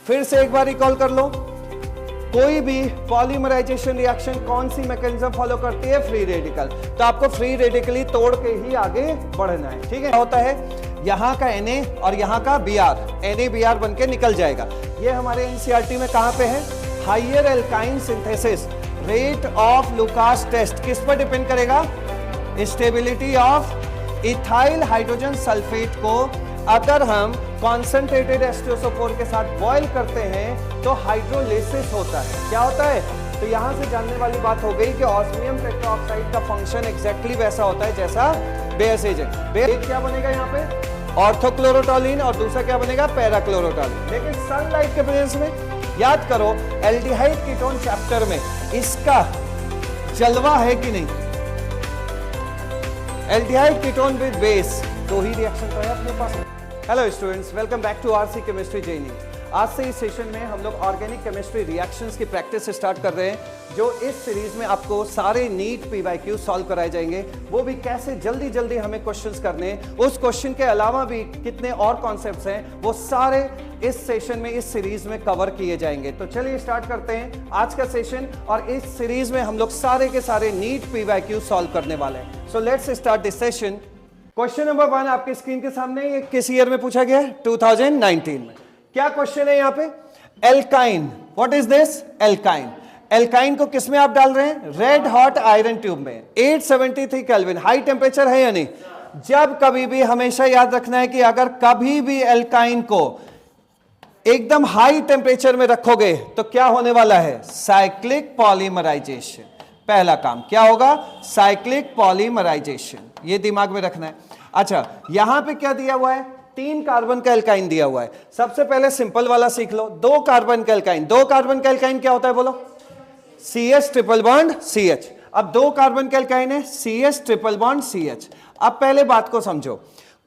फिर से एक बार रिकॉल कर लो, कोई भी पॉलीमराइजेशन रिएक्शन कौन सी मैकेनिज्म फॉलो करती है? Free radical. तो आपको फ्री रेडिकली तोड़ के ही आगे बढ़ना है, ठीक है। क्या होता है, यहां का Na और यहां का Br, NaBr बन के निकल जाएगा। ये हमारे एनसीईआरटी में कहां पे है? Higher alkyne synthesis rate of Lucas test किस पर डिपेंड करेगा? Stability of ethyl hydrogen sulphate को अगर हम कॉन्सेंट्रेटेड H2SO4 के साथ बॉयल करते हैं तो हाइड्रोलिसिस होता है। क्या होता है? तो यहां से जानने वाली बात हो गई कि ऑस्मियम टेट्राऑक्साइड का फंक्शन एग्जैक्टली वैसा होता है जैसा बेस एजेंट। एक क्या बनेगा यहाँ पे? ऑर्थोक्लोरोटोलिन, और दूसरा क्या बनेगा? पैराक्लोरोटोलिन। लेकिन सनलाइट के प्रेजेंस में याद करो, एल्डिहाइड कीटोन चैप्टर में इसका जलवा है कि नहीं? एल्डिहाइड कीटोन विद बेस, दो ही रिएक्शन तो है अपने पास। Hello students, welcome back to RC chemistry JNU. आज से इस सेशन में हम लोग ऑर्गेनिक केमिस्ट्री रिएक्शंस की प्रैक्टिस स्टार्ट कर रहे हैं, जो इस सीरीज में आपको सारे नीट PYQ सॉल्व कराए जाएंगे। वो भी कैसे जल्दी जल्दी हमें क्वेश्चंस करने, उस क्वेश्चन के अलावा भी कितने और कॉन्सेप्ट्स हैं, वो सारे इस सेशन में, इस सीरीज में कवर किए जाएंगे। तो चलिए स्टार्ट करते हैं आज का सेशन, और इस सीरीज में हम लोग सारे के सारे नीट PYQ सॉल्व करने वाले हैं। So let's start this session. Question number 1 आपके स्क्रीन के सामने, ये किस ईयर में पूछा गया है? 2019 में। क्या क्वेश्चन है यहाँ पे? Alkyne. What is this? Alkyne. Alkyne को किस में आप डाल रहे हैं? रेड हॉट आयरन ट्यूब में। 873 केल्विन, हाई टेम्परेचर है या नहीं? जब कभी भी हमेशा याद रखना है कि अगर कभी भी एल्काइन को एकदम हाई टेम्परेचर में रखोगे तो क्या होने वाला है? Cyclic polymerisation. पहला काम क्या होगा? Cyclic polymerisation. ये दिमाग में रखना है। अच्छा, यहां पे क्या दिया हुआ है? 3 कार्बन का एल्काइन दिया हुआ है। सबसे पहले सिंपल वाला सीख लो, 2 कार्बन का एल्काइन। 2 कार्बन का एल्काइन क्या होता है बोलो? CH triple bond CH। अब 2 कार्बन का एल्काइन है, CH ट्रिपल बॉन्ड CH। अब पहले बात को समझो,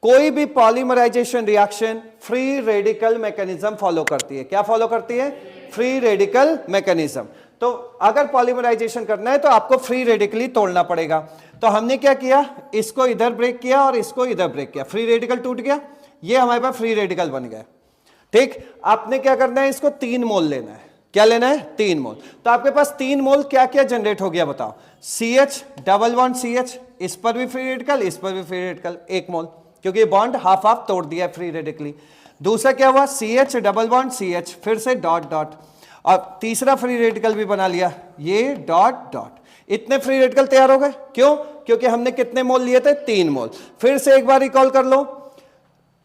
कोई भी polymerisation reaction free radical mechanism follow करती है। क्या फॉलो करती है? Free radical mechanism. तो अगर पॉलीमराइजेशन करना है तो आपको फ्री रेडिकली तोड़ना पड़ेगा। तो हमने क्या किया? इसको इधर ब्रेक किया और इसको इधर ब्रेक किया, फ्री रेडिकल टूट गया, ये हमारे पास फ्री रेडिकल बन गया। ठीक, आपने क्या करना है? इसको 3 मोल लेना है। क्या लेना है? 3 मोल। तो आपके पास 3 मोल क्या क्या जनरेट हो गया बताओ? CH डबल बॉन्ड CH, इस पर भी फ्री रेडिकल, इस पर भी फ्री रेडिकल, 1 मोल, क्योंकि ये बॉन्ड हाफ हाफ तोड़ दिया फ्री रेडिकली। दूसरा क्या हुआ? CH डबल बॉन्ड CH, फिर से डॉट डॉट, और तीसरा फ्री रेडिकल भी बना लिया, ये डॉट डॉट। इतने फ्री रेडिकल तैयार हो गए। क्यों? क्योंकि हमने कितने मोल लिए थे? 3 मोल। फिर से एक बार रिकॉल कर लो,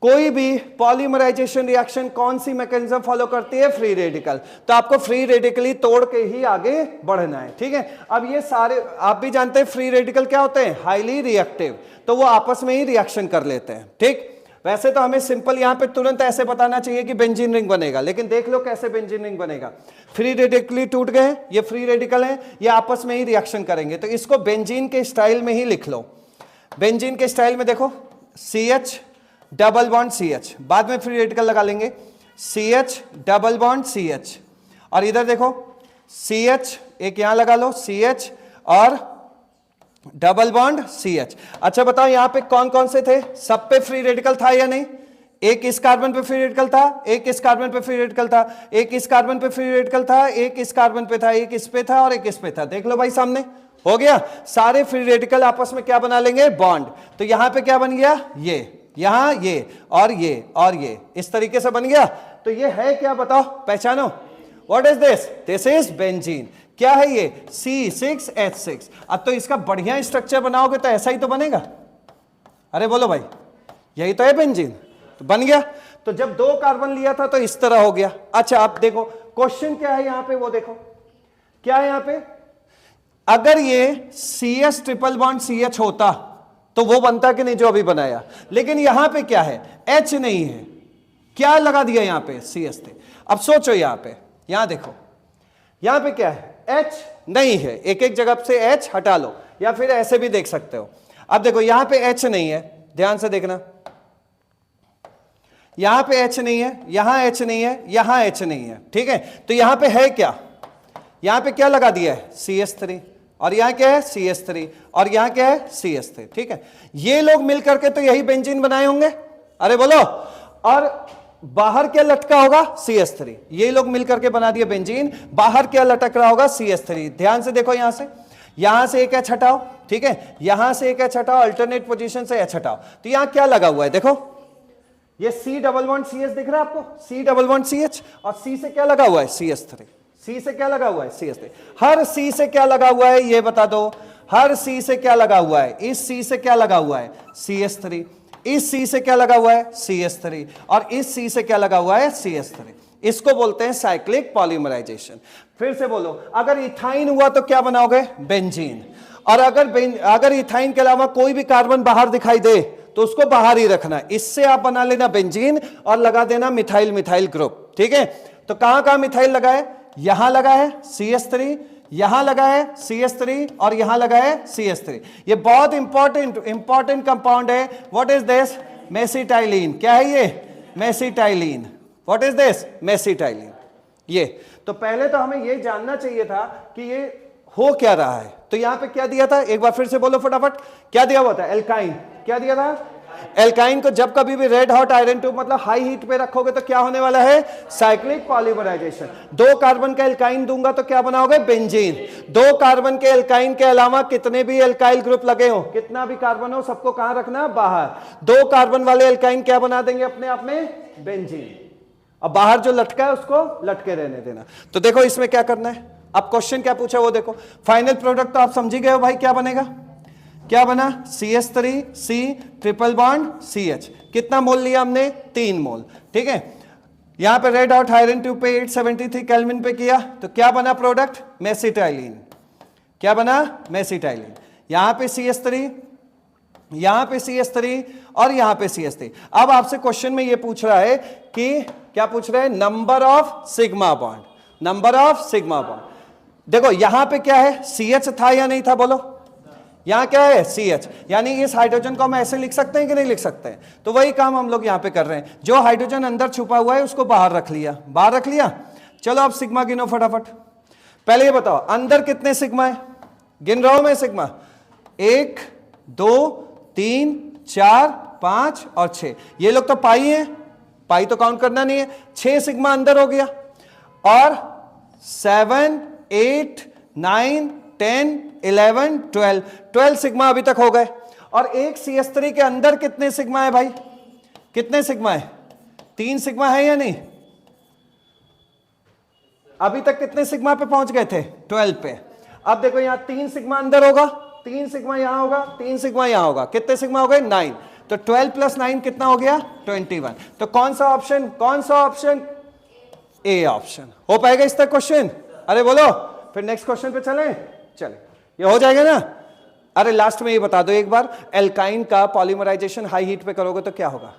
कोई भी पॉलीमराइजेशन रिएक्शन कौन सी मैकेनिज्म फॉलो करती है? Free radical. तो आपको फ्री रेडिकली तोड़ के ही आगे बढ़ना है, ठीक है। अब ये सारे आप भी जानते हैं फ्री रेडिकल क्या होते हैं? हाईली रिएक्टिव, तो वो आपस में ही रिएक्शन कर लेते हैं। ठीक, वैसे तो हमें सिंपल यहां पे तुरंत ऐसे बताना चाहिए कि बेंजीन रिंग बनेगा, लेकिन देख लो कैसे बेंजीन रिंग बनेगा। फ्री रेडिकली टूट गए, ये फ्री रेडिकल है, ये आपस में ही रिएक्शन करेंगे। तो इसको बेंजीन के स्टाइल में ही लिख लो। बेंजीन के स्टाइल में देखो, CH डबल बॉन्ड CH, बाद में फ्री रेडिकल लगा लेंगे, CH डबल बॉन्ड CH, और इधर देखो CH, एक यहां लगा लो CH और डबल बॉन्ड CH। अच्छा बताओ यहां पे कौन कौन से थे? सब पे फ्री रेडिकल था या नहीं? एक इस कार्बन पे फ्री रेडिकल था, एक इस कार्बन पे फ्री रेडिकल था, एक इस कार्बन पे फ्री रेडिकल था, एक इस कार्बन पे था, एक इस पे था और एक इस पे था। देख लो भाई सामने, हो गया। सारे फ्री रेडिकल आपस में क्या बना लेंगे? बॉन्ड। तो यहां पे क्या बन गया? ये, यहां ये और ये और ये, इस तरीके से बन गया। तो ये है क्या बताओ? पहचानो। What is this? This is benzene. क्या है ये? C6H6। अब तो इसका बढ़िया स्ट्रक्चर बनाओगे तो ऐसा ही तो बनेगा। अरे बोलो भाई, यही तो है बेंजीन। तो बन गया। तो जब 2 कार्बन लिया था तो इस तरह हो गया। अच्छा आप देखो क्वेश्चन क्या है यहां पे, वो देखो क्या है यहां पे। अगर ये CH ट्रिपल बॉन्ड CH होता तो वो बनता कि नहीं जो अभी बनाया, लेकिन यहां पे क्या है? H नहीं है, क्या लगा दिया यहां पे? CH थे। अब सोचो यहां पे, यहां देखो, यहां पे क्या है? H नहीं है। एक एक जगह से H हटा लो, या फिर ऐसे भी देख सकते हो। अब देखो यहां पे H नहीं है, ध्यान से देखना, यहां पे H नहीं है, यहां H नहीं है, यहां H नहीं है, ठीक है। तो यहां पे है क्या? यहां पे क्या लगा दिया है? CH3, और यहां क्या है? CH3, और यहां क्या है? CH3, ठीक है। ये लोग मिलकर के तो यही बेंजीन बनाए होंगे। अरे बोलो। और बाहर क्या लटका होगा CH3, ये लोग मिलकर के बना दिए बेंजीन, बाहर क्या लटक रहा होगा CH3। ध्यान से देखो, यहां से एक H हटाओ, ठीक है, यहां से एक H हटाओ, अल्टरनेट पोजीशन से H हटाओ, तो यहां क्या लगा हुआ है देखो, ये C डबल बॉन्ड CH दिख रहा है आपको, C डबल बॉन्ड CH, और C से क्या लगा हुआ है CH3, C से क्या लगा हुआ है CH3। हर C से क्या लगा हुआ है ये बता दो, हर C से क्या लगा हुआ है, इस C से क्या लगा हुआ है CH3, इस C से क्या लगा हुआ है CH3, और इस C से क्या लगा हुआ है CH3। इसको बोलते हैं साइक्लिक पॉलीमराइजेशन। फिर से बोलो, अगर इथाइन हुआ तो क्या बनाओगे, बेंजीन। और अगर इथाइन के अलावा कोई भी कार्बन बाहर दिखाई दे तो उसको बाहर ही रखना, इससे आप बना लेना बेंजीन और लगा देना मिथाइल मिथाइल ग्रुप, ठीक है। तो कहां कहां मिथाइल लगा है, यहां लगा है CH3, यहां लगा है CH3, और यहां लगा है CH3। ये बहुत इंपॉर्टेंट कंपाउंड है। What is this, mesitylene. क्या है ये, mesitylene. What is this, mesitylene. ये तो पहले तो हमें ये जानना चाहिए था कि ये हो क्या रहा है। तो यहां पे क्या दिया था, एक बार फिर से बोलो फटाफट, क्या दिया हुआ था, एल्काइन। क्या दिया था, एल्काइन को जब कभी भी रेड हॉट आयरन ट्यूब मतलब हाई हीट पे रखोगे तो क्या होने वाला है, साइक्लिक पॉलीमराइजेशन। 2 कार्बन का एल्काइन दूंगा तो क्या बनाओगे, बेंजीन। 2 कार्बन के एल्काइन के अलावा कितने भी एल्काइल ग्रुप लगे हो, कितना भी कार्बन हो, सबको कहां रखना, बाहर। 2 कार्बन वाले एल्काइन क्या बना देंगे अपने आप में, बेंजीन। अब बाहर जो लटका है उसको लटके रहने देना। तो देखो इसमें क्या करना है, अब क्वेश्चन क्या पूछा वो देखो। फाइनल प्रोडक्ट तो आप समझ ही गए हो भाई, क्या बनेगा, क्या बना, CH3C ट्रिपल बॉन्ड CH। कितना मोल लिया हमने, 3 मोल, ठीक है। यहां पे रेड हॉट आयरन ट्यूब पे 873 केल्विन पे किया तो क्या बना प्रोडक्ट, मेसिटाइलिन। क्या बना, मेसिटाइलिन। यहां पे CH3, यहां पे CH3 और यहां पे CH3। अब आपसे क्वेश्चन में ये पूछ रहा है कि क्या पूछ रहा है, number of sigma bond, number of sigma bond. देखो यहां पे क्या है, CH था या नहीं था, बोलो। यहां क्या है, CH, यानी इस हाइड्रोजन को हम ऐसे लिख सकते हैं कि नहीं लिख सकते हैं। तो वही काम हम लोग यहां पे कर रहे हैं, जो हाइड्रोजन अंदर छुपा हुआ है उसको बाहर रख लिया, बाहर रख लिया। चलो अब सिग्मा गिनो फटाफट। पहले ये बताओ अंदर कितने सिग्मा है, गिन रहा हूं मैं सिग्मा, 1 2 3 4 5 और 6। ये लोग तो पाई है, पाई तो काउंट करना नहीं है। 6 सिग्मा अंदर हो गया, और 7 8 9 10 11 12 सिग्मा अभी तक हो गए। और एक CH3 के अंदर कितने सिग्मा है भाई, कितने सिग्मा है, 3 सिग्मा है या नहीं। अभी तक कितने सिग्मा पे पहुंच गए थे, 12 पे। अब देखो यहां 3 सिग्मा अंदर होगा, 3 सिग्मा यहां होगा, 3 सिग्मा यहां होगा, कितने सिग्मा हो गए, 9। तो 12 + 9 कितना हो गया, 21। तो कौन सा ऑप्शन, कौन सा ऑप्शन, ए ऑप्शन। हो पाएगा इस तक क्वेश्चन, अरे बोलो। फिर नेक्स्ट क्वेश्चन पे चलें, चले, ये हो जाएगा ना। अरे लास्ट में ये बता दो एक बार, एल्काइन का पॉलीमराइजेशन हाई हीट पे करोगे तो क्या होगा,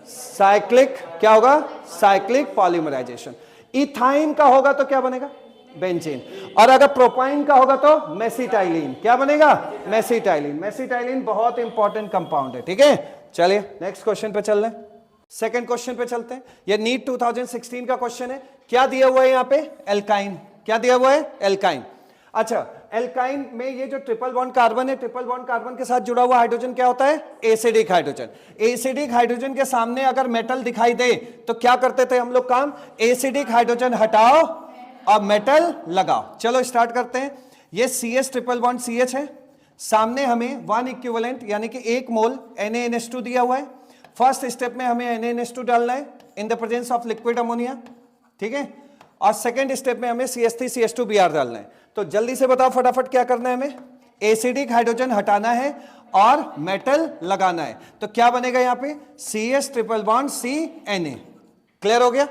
साइक्लिक, क्या होगा, साइक्लिक पॉलीमराइजेशन। इथाइन का होगा तो क्या बनेगा, बेंजीन। और अगर प्रोपाइन का होगा तो मेसिटाइलिन, क्या बनेगा, मेसिटाइलिन। मेसिटाइलिन बहुत इंपॉर्टेंट कंपाउंड है, ठीक है। चलिए नेक्स्ट क्वेश्चन पे चल रहे हैं, सेकंड क्वेश्चन पे चलते हैं। ये नीट 2016 का क्वेश्चन है। क्या दिया हुआ है यहाँ पे, एल्काइन। क्या दिया हुआ है, एल्काइन। अच्छा, एल्काइन में ये जो ट्रिपल बॉन्ड कार्बन है, ट्रिपल बॉन्ड कार्बन के साथ जुड़ा हुआ हाइड्रोजन क्या होता है, एसिडिक हाइड्रोजन। एसिडिक हाइड्रोजन के सामने अगर मेटल दिखाई दे तो क्या करते थे हम लोग काम, एसिडिक हाइड्रोजन हटाओ और मेटल लगाओ। चलो स्टार्ट करते हैं। ये CH ट्रिपल बॉन्ड CH है, सामने हमें 1 इक्विवेलेंट यानी कि 1 मोल NaNH2 दिया हुआ है। फर्स्ट स्टेप में हमें NaNH2 डालना है in the presence of liquid ammonia, ठीक है। और सेकेंड स्टेप में हमें CH3CH2Br डालना है। तो जल्दी से बताओ फटाफट क्या करना है, हमें एसिडिक हाइड्रोजन हटाना है और मेटल लगाना है। तो क्या बनेगा यहाँ पे, CH triple bond CNA। Clear हो गया,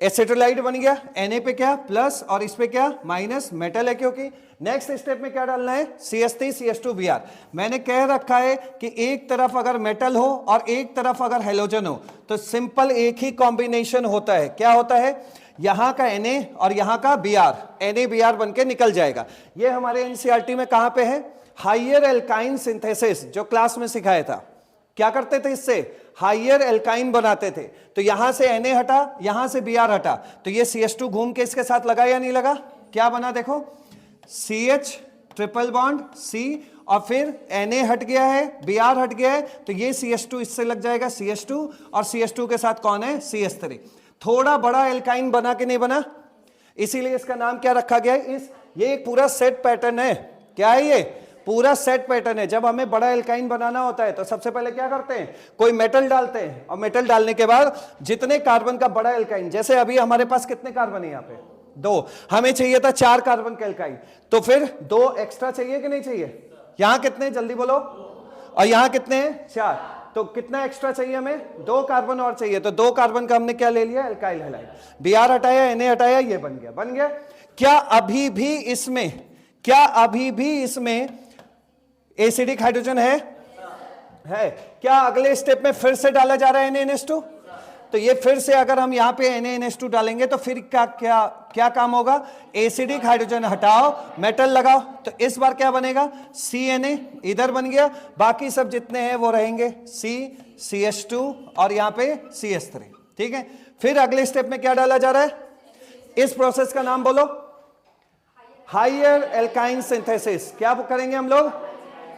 एसिटोलाइड बन गया, Na पे क्या प्लस और इस पे क्या माइनस, मेटल है क्योंकि। नेक्स्ट स्टेप में क्या डालना है, CH3CH2Br। मैंने कह रखा है कि एक तरफ अगर मेटल हो और एक तरफ अगर हेलोजन हो तो सिंपल एक ही कॉम्बिनेशन होता है। क्या होता है, यहां का Na और यहां का Br, NaBr बन के निकल जाएगा। ये हमारे NCERT में कहां पे है, हाइयर एल्काइन सिंथेसिस, जो क्लास में सिखाया था। क्या करते थे, इससे हाइयर एल्काइन बनाते थे। तो यहां से Na हटा, यहां से Br हटा, तो ये CH2 घूम के इसके साथ लगा या नहीं लगा, क्या बना देखो, CH ट्रिपल बॉन्ड C, और फिर Na हट गया है, Br हट गया है, तो ये CH2 इससे लग जाएगा CH2, और CH2 के साथ कौन है CH3। थोड़ा बड़ा एल्काइन बना कि नहीं बना, इसीलिए इसका नाम क्या रखा गया है। ये एक पूरा सेट पैटर्न है। क्या है ये? पूरा सेट पैटर्न है। जब हमें बड़ा एल्काइन बनाना होता है तो सबसे पहले क्या करते हैं, कोई मेटल डालते हैं, और मेटल डालने के बाद जितने कार्बन का बड़ा एल्काइन, जैसे अभी हमारे पास कितने कार्बन है यहाँ पे 2, हमें चाहिए था 4 कार्बन का एल्काइन, तो फिर 2 एक्स्ट्रा चाहिए कि नहीं चाहिए। यहाँ कितने, जल्दी बोलो, और यहाँ कितने हैं 4, तो कितना एक्स्ट्रा चाहिए हमें, 2 कार्बन और चाहिए, तो 2 कार्बन का हमने क्या ले लिया, एल्काइल हैलाइड। Br हटाया, Na हटाया, ये बन गया, बन गया। क्या अभी भी इसमें एसिडिक हाइड्रोजन है? क्या अगले स्टेप में फिर से डाला जा रहा है NaNH2? तो ये फिर से अगर हम यहाँ पे NaNH2 डालेंगे तो फिर क्या काम होगा, एसिडिक हाइड्रोजन हटाओ, मेटल लगाओ, तो इस बार क्या बनेगा, CNA इधर बन गया, बाकी सब जितने हैं वो रहेंगे CH2 और यहाँ पे CH3। ठीक है, फिर अगले स्टेप में क्या डाला जा रहा है, इस प्रोसेस का नाम बोलो, हायर एल्काइन सिंथेसिस। क्या करेंगे हम लोग,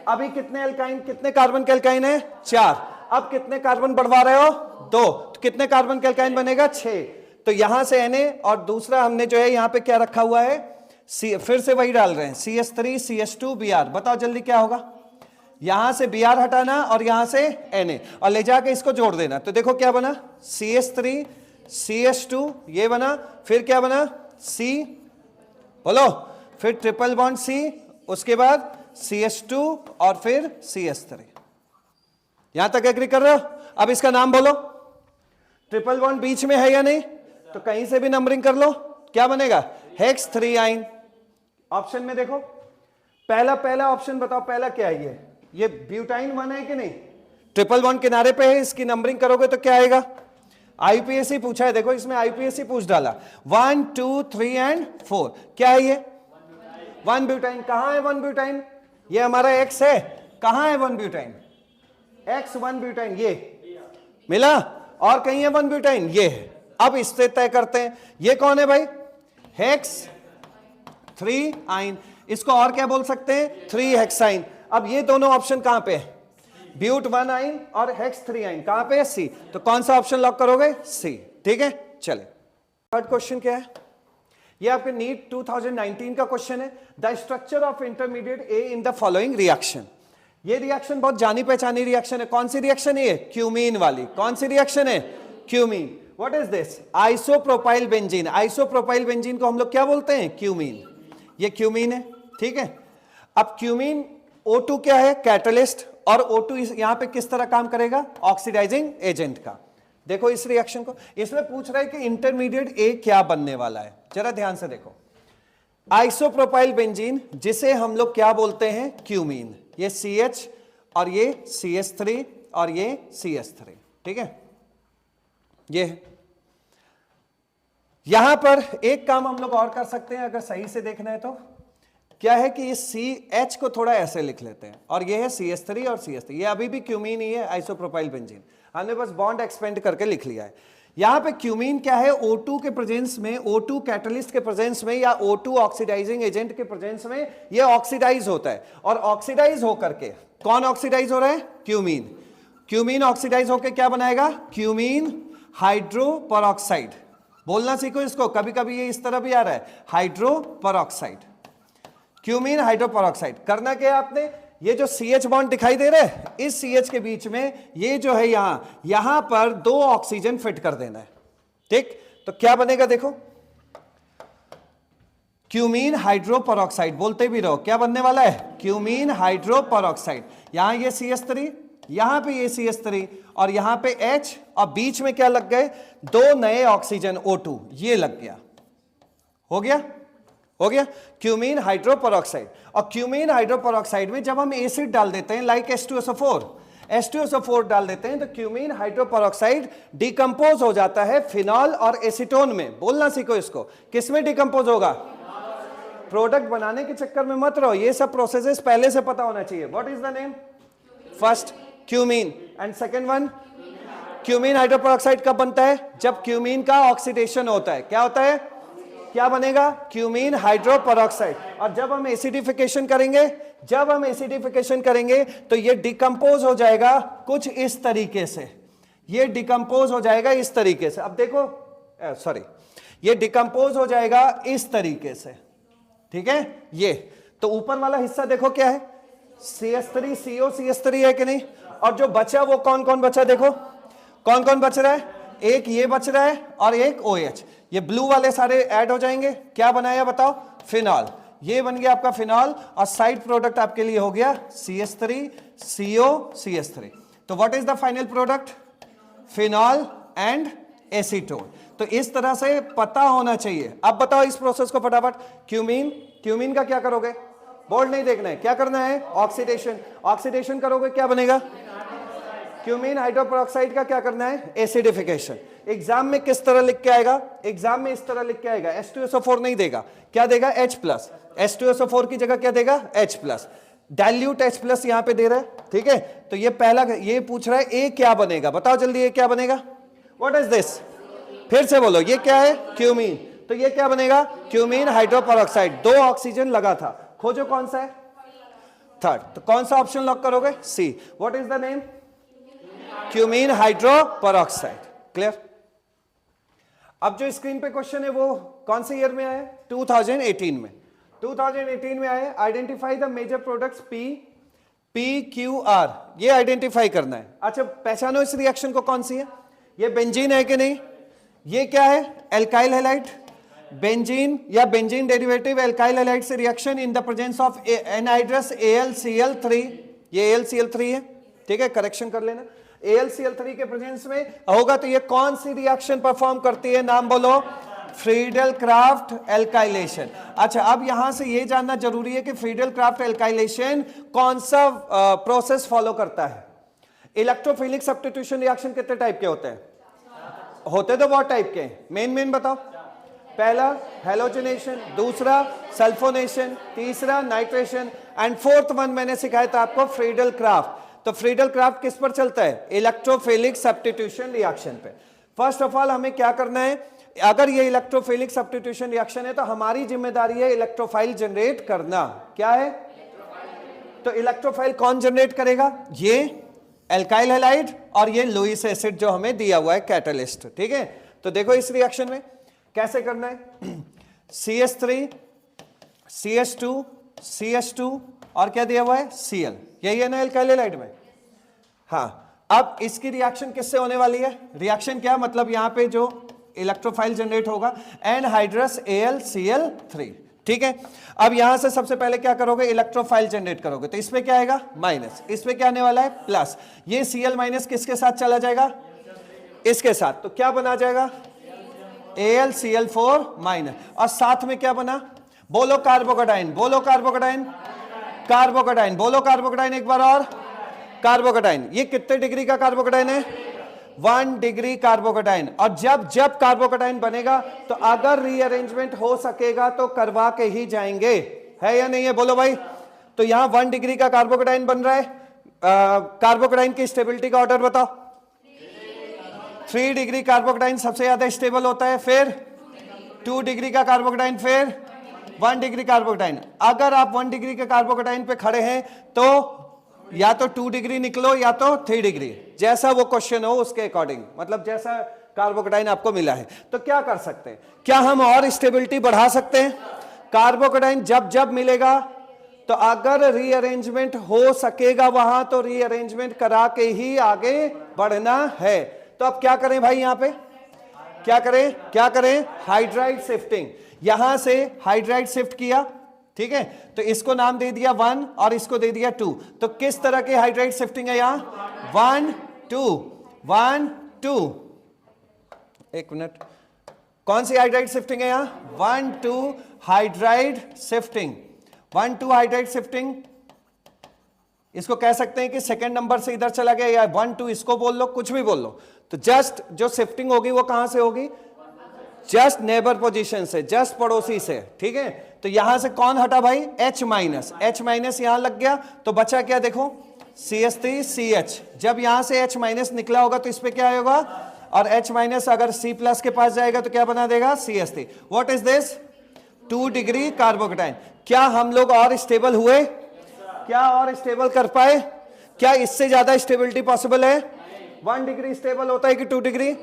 अभी कितने कार्बन के एल्काइन है 4, अब कितने कार्बन बढ़वा रहे हो 2, तो कितने कार्बन के एल्काइन बनेगा 6, तो यहां से Na, और दूसरा हमने जो है यहां पे क्या रखा हुआ है फिर से वही डाल रहे हैं CH3 CH2 Br। बताओ जल्दी क्या होगा, यहां से Br हटाना और यहां से Na, और ले जाके इसको जोड़ देना, तो देखो क्या बना, CH3 CH2 ये बना, फिर क्या बना C, बोलो, फिर ट्रिपल बॉन्ड C, उसके बाद CH2 और फिर CH3। यहां तक एग्री कर रहे हो। अब इसका नाम बोलो, ट्रिपल बॉन्ड बीच में है या नहीं, तो कहीं से भी नंबरिंग कर लो, क्या बनेगा हेक्स 3 आइन। ऑप्शन में देखो, पहला ऑप्शन बताओ, पहला क्या है, ये ब्यूटाइन 1 है कि नहीं, ट्रिपल बॉन्ड किनारे पे है, इसकी नंबरिंग करोगे तो क्या आएगा, आईपीएससी पूछा है, देखो इसमें आईपीएससी पूछ डाला 1 2 3 एंड 4, क्या है ये 1 ब्यूटाइन। कहां है 1 ब्यूटाइन, ये हमारा एक्स है, कहां है 1 ब्यूटाइन, एक्स 1 ब्यूटाइन, ये मिला, और कहीं है 1 ब्यूटाइन, ये है। अब इससे तय करते हैं ये कौन है भाई, हेक्स 3 आइन, इसको और क्या बोल सकते हैं 3 हेक्साइन। अब ये दोनों ऑप्शन कहां पे है, ब्यूट 1 आइन और हेक्स 3 आइन, कहां पे है सी, तो कौन सा ऑप्शन लॉक करोगे सी। ठीक है, चले थर्ड क्वेश्चन क्या है, ये आपके नीट 2019 का क्वेश्चन है, the structure of intermediate A in the following reaction. ये रिएक्शन बहुत जानी पहचानी रिएक्शन है, कौन सी रिएक्शन है ये, क्यूमीन वाली, कौन सी रिएक्शन है cumene. What is this, isopropyl benzene, isopropyl benzene को हम लोग क्या बोलते हैं क्यूमीन, ये क्यूमीन है। ठीक है, अब क्यूमीन O2 क्या है कैटलिस्ट, और O2 यहां पे किस तरह काम करेगा, ऑक्सीडाइजिंग एजेंट का। देखो इस रिएक्शन को, इसमें पूछ रहा है कि इंटरमीडिएट ए क्या बनने वाला है, जरा ध्यान से देखो, आइसोप्रोपाइल बेंजीन जिसे हम लोग क्या बोलते हैं क्यूमीन, ये CH और ये CH3 और ये CH3। ठीक है, ये है। यहां पर एक काम हम लोग और कर सकते हैं, अगर सही से देखना है तो क्या है कि इस CH को थोड़ा ऐसे लिख लेते हैं, और ये है CH3 और CH3, ये अभी भी क्यूमीन ही है, आइसोप्रोपाइल बेंजीन, हमने बस बॉन्ड एक्सपेंड करके लिख लिया है। यहां पे क्यूमीन क्या है, O2 के प्रेजेंस में, O2 कैटलिस्ट के प्रेजेंस में, या O2 ऑक्सीडाइजिंग एजेंट के प्रेजेंस में ये ऑक्सीडाइज होता है, और ऑक्सीडाइज होकर के कौन ऑक्सीडाइज हो रहा है, क्यूमीन। क्यूमीन ऑक्सीडाइज होकर क्या बनाएगा, क्यूमीन हाइड्रोपेरोक्साइड। बोलना सीखो इसको, कभी कभी ये इस तरह भी आ रहा है, हाइड्रोपेरोक्साइड, क्यूमीन हाइड्रोपेरोक्साइड। करना क्या है आपने, ये जो CH बॉन्ड दिखाई दे रहा है, इस CH के बीच में ये जो है यहां पर 2 ऑक्सीजन फिट कर देना है। ठीक, तो क्या बनेगा देखो, क्यूमीन हाइड्रोपेरोक्साइड, बोलते भी रहो, क्या बनने वाला है क्यूमीन हाइड्रोपेरोक्साइड। यहां ये CH3, यहां पे ये CH3, और यहां पे H, और बीच में क्या लग गए, 2 नए ऑक्सीजन O2, ये लग गया, हो गया क्यूमीन हाइड्रोपेरोक्साइड। और क्यूमीन हाइड्रोपेरोक्साइड में जब हम एसिड डाल देते हैं, लाइक H2SO4 डाल देते हैं, तो क्यूमीन हाइड्रोपेरोक्साइड डिकम्पोज हो जाता है फिनॉल और एसीटोन में। बोलना सीखो इसको, किसमें डिकम्पोज होगा, प्रोडक्ट बनाने के चक्कर में मत रहो, ये सब प्रोसेसेस पहले से पता होना चाहिए। What is the name, first cumene, and second one cumene hydroperoxide कब बनता है, जब क्यूमीन का ऑक्सीडेशन होता है, क्या होता है, क्या बनेगा? Cumene hydroperoxide. और जब हम एसिडिफिकेशन करेंगे तो ये डिकम्पोज हो जाएगा कुछ इस तरीके से, ये डिकम्पोज हो जाएगा इस तरीके से। अब देखो सॉरी, ये डिकम्पोज हो जाएगा इस तरीके से, ठीक है। ये तो ऊपर वाला हिस्सा देखो क्या है, CH3 CO CH3 है कि नहीं, और जो बचा वो कौन कौन बचा, देखो कौन कौन बच रहा है, एक ये बच रहा है और एक OH। ये ब्लू वाले सारे ऐड हो जाएंगे, क्या बनाया बताओ? फिनॉल। ये बन गया आपका फिनॉल और साइड प्रोडक्ट आपके लिए हो गया CH3 CO CH3। तो what is the final product? Phenol and acetone. तो इस तरह से पता होना चाहिए। अब बताओ इस प्रोसेस को फटाफट। क्यूमीन का क्या करोगे? बोल्ड नहीं देखना है, क्या करना है? ऑक्सीडेशन करोगे, क्या बनेगा? क्यूमीन हाइड्रोपेरोक्साइड का क्या करना है? एसिडिफिकेशन। एग्जाम में किस तरह लिख के आएगा? एग्जाम में इस तरह लिख के आएगा, H2SO4 नहीं देगा, क्या देगा? H+। H2SO4 की जगह क्या देगा? H+। डाइल्यूट H+ यहां पे दे रहा है, ठीक है। तो ये पहला ये पूछ रहा है ए क्या बनेगा, बताओ जल्दी ये क्या बनेगा? What is this? फिर से बोलो, ये क्या है? क्यूमीन। तो ये क्या बनेगा? Cumene hydroperoxide. 2 ऑक्सीजन लगा था, खोजो कौन सा है? थर्ड। तो कौन सा ऑप्शन लॉक करोगे? C. What is the name? Cumene hydroperoxide. Clear? अब जो स्क्रीन पे क्वेश्चन है वो कौन से ईयर में आया? 2018 में। 2018 में आया। Identify the major products PQR, ये आइडेंटिफाई करना है। अच्छा पहचानो इस रिएक्शन को, कौन सी है? ये बेंजीन है कि नहीं? ये क्या है? Alkyl halide. बेंजीन या बेंजीन डेरिवेटिव एल्काइल हैलाइड से reaction in the presence of anhydrous AlCl3। ये AlCl3 है, ठीक है, करेक्शन कर लेना। AlCl3 के प्रेजेंस में होगा तो ये कौन सी रिएक्शन परफॉर्म करती है? नाम बोलो। Friedel craft alkylation. अच्छा अब यहां से ये जानना जरूरी है कि फ्रीडल क्राफ्ट एल्काइलेशन कौन सा प्रोसेस फॉलो करता है। इलेक्ट्रोफिलिक सब्स्टिट्यूशन रिएक्शन कितने टाइप के होते हैं? होते तो बहुत टाइप के हैं, मेन बताओ। पहला हेलोजनेशन, दूसरा सल्फोनेशन, तीसरा नाइट्रेशन एंड फोर्थ वन मैंने सिखाया था आपको फ्रीडल क्राफ्ट। तो फ्रीडल क्राफ्ट किस पर चलता है? इलेक्ट्रोफिलिक सब्स्टिट्यूशन रिएक्शन पे। फर्स्ट ऑफ ऑल हमें क्या करना है, अगर ये इलेक्ट्रोफिलिक सब्स्टिट्यूशन रिएक्शन है तो हमारी जिम्मेदारी है इलेक्ट्रोफाइल जनरेट करना। क्या है? तो इलेक्ट्रोफाइल कौन जनरेट करेगा? ये एल्काइल हैलाइड और ये लुईस एसिड जो हमें दिया हुआ है कैटलिस्ट, ठीक है। तो देखो इस रिएक्शन में कैसे करना है। CH3 CH2 CH2 और क्या दिया हुआ है? Cl। यही है ना एल्काइल हैलाइड में? हाँ। अब इसकी रिएक्शन किससे होने वाली है? रिएक्शन क्या मतलब यहां पे जो इलेक्ट्रोफाइल जनरेट होगा एनहाइड्रस AlCl3, ठीक है। अब यहां से सबसे पहले क्या करोगे? इलेक्ट्रोफाइल जनरेट करोगे तो इसमें क्या आएगा? माइनस। इसमें क्या आने वाला है? प्लस। ये Cl माइनस किसके साथ चला जाएगा? इसके साथ। तो क्या बना जाएगा? AlCl4 minus. और साथ में क्या बना? बोलो कार्बोकेटाइन, बोलो कार्बोकेटाइन, कार्बोकेटाइन, बोलो कार्बोकेटाइन एक बार और, कार्बोकेटाइन। ये कितने डिग्री का कार्बोकेटाइन है? 1 डिग्री कार्बोकेटाइन। और जब जब कार्बोकेटाइन बनेगा तो अगर रीअरेंजमेंट हो सकेगा तो करवा के ही जाएंगे, है या नहीं है? बोलो भाई। तो यहां 1 डिग्री का कार्बोकेटाइन बन रहा है। कार्बोकेटाइन की स्टेबिलिटी का ऑर्डर बताओ। 3 डिग्री कार्बोकेटाइन सबसे ज्यादा स्टेबल होता है, फिर 2 डिग्री का कार्बोकेटाइन, फिर 1 डिग्री कार्बोकेटाइन। अगर आप 1 डिग्री के कार्बोकेटाइन पे खड़े हैं तो या तो 2 डिग्री निकलो या तो 3 डिग्री, जैसा वो क्वेश्चन हो उसके अकॉर्डिंग, मतलब जैसा कार्बोकेटाइन आपको मिला है। तो क्या कर सकते हैं? क्या हम और स्टेबिलिटी बढ़ा सकते हैं? कार्बोकेटाइन जब जब मिलेगा तो अगर रीअरेंजमेंट हो सकेगा वहां तो रीअरेंजमेंट करा के ही आगे बढ़ना है। तो अब क्या करें भाई? यहां पे क्या करें? Hydride shifting. यहां से हाइड्राइड शिफ्ट किया, ठीक है। तो इसको नाम दे दिया 1 और इसको दे दिया 2। तो किस तरह की हाइड्राइड शिफ्टिंग है यहां? 1 2 1 2। एक मिनट, कौन सी हाइड्राइड शिफ्टिंग है यहां? 1 2 हाइड्राइड शिफ्टिंग। 1 2 hydride shifting. इसको कह सकते हैं कि सेकंड नंबर से इधर चला गया, या 1 2 इसको बोल लो, कुछ भी बोल लो। तो जस्ट जो शिफ्टिंग होगी वो कहां से होगी? जस्ट नेबर पोजीशन से, जस्ट पड़ोसी से, ठीक है। तो यहां से कौन हटा भाई? H माइनस यहां लग गया तो बचा क्या? देखो CH3 CH। जब यहां से H माइनस निकला होगा तो इस पे क्या होगा? और H माइनस अगर C प्लस के पास जाएगा तो क्या बना देगा, CH3। What is this, 2 degree carbocation. क्या हम लोग और स्टेबल हुए, क्या और स्टेबल कर पाए, क्या इससे ज्यादा स्टेबिलिटी पॉसिबल है? 1 डिग्री स्टेबल होता है कि 2 डिग्री?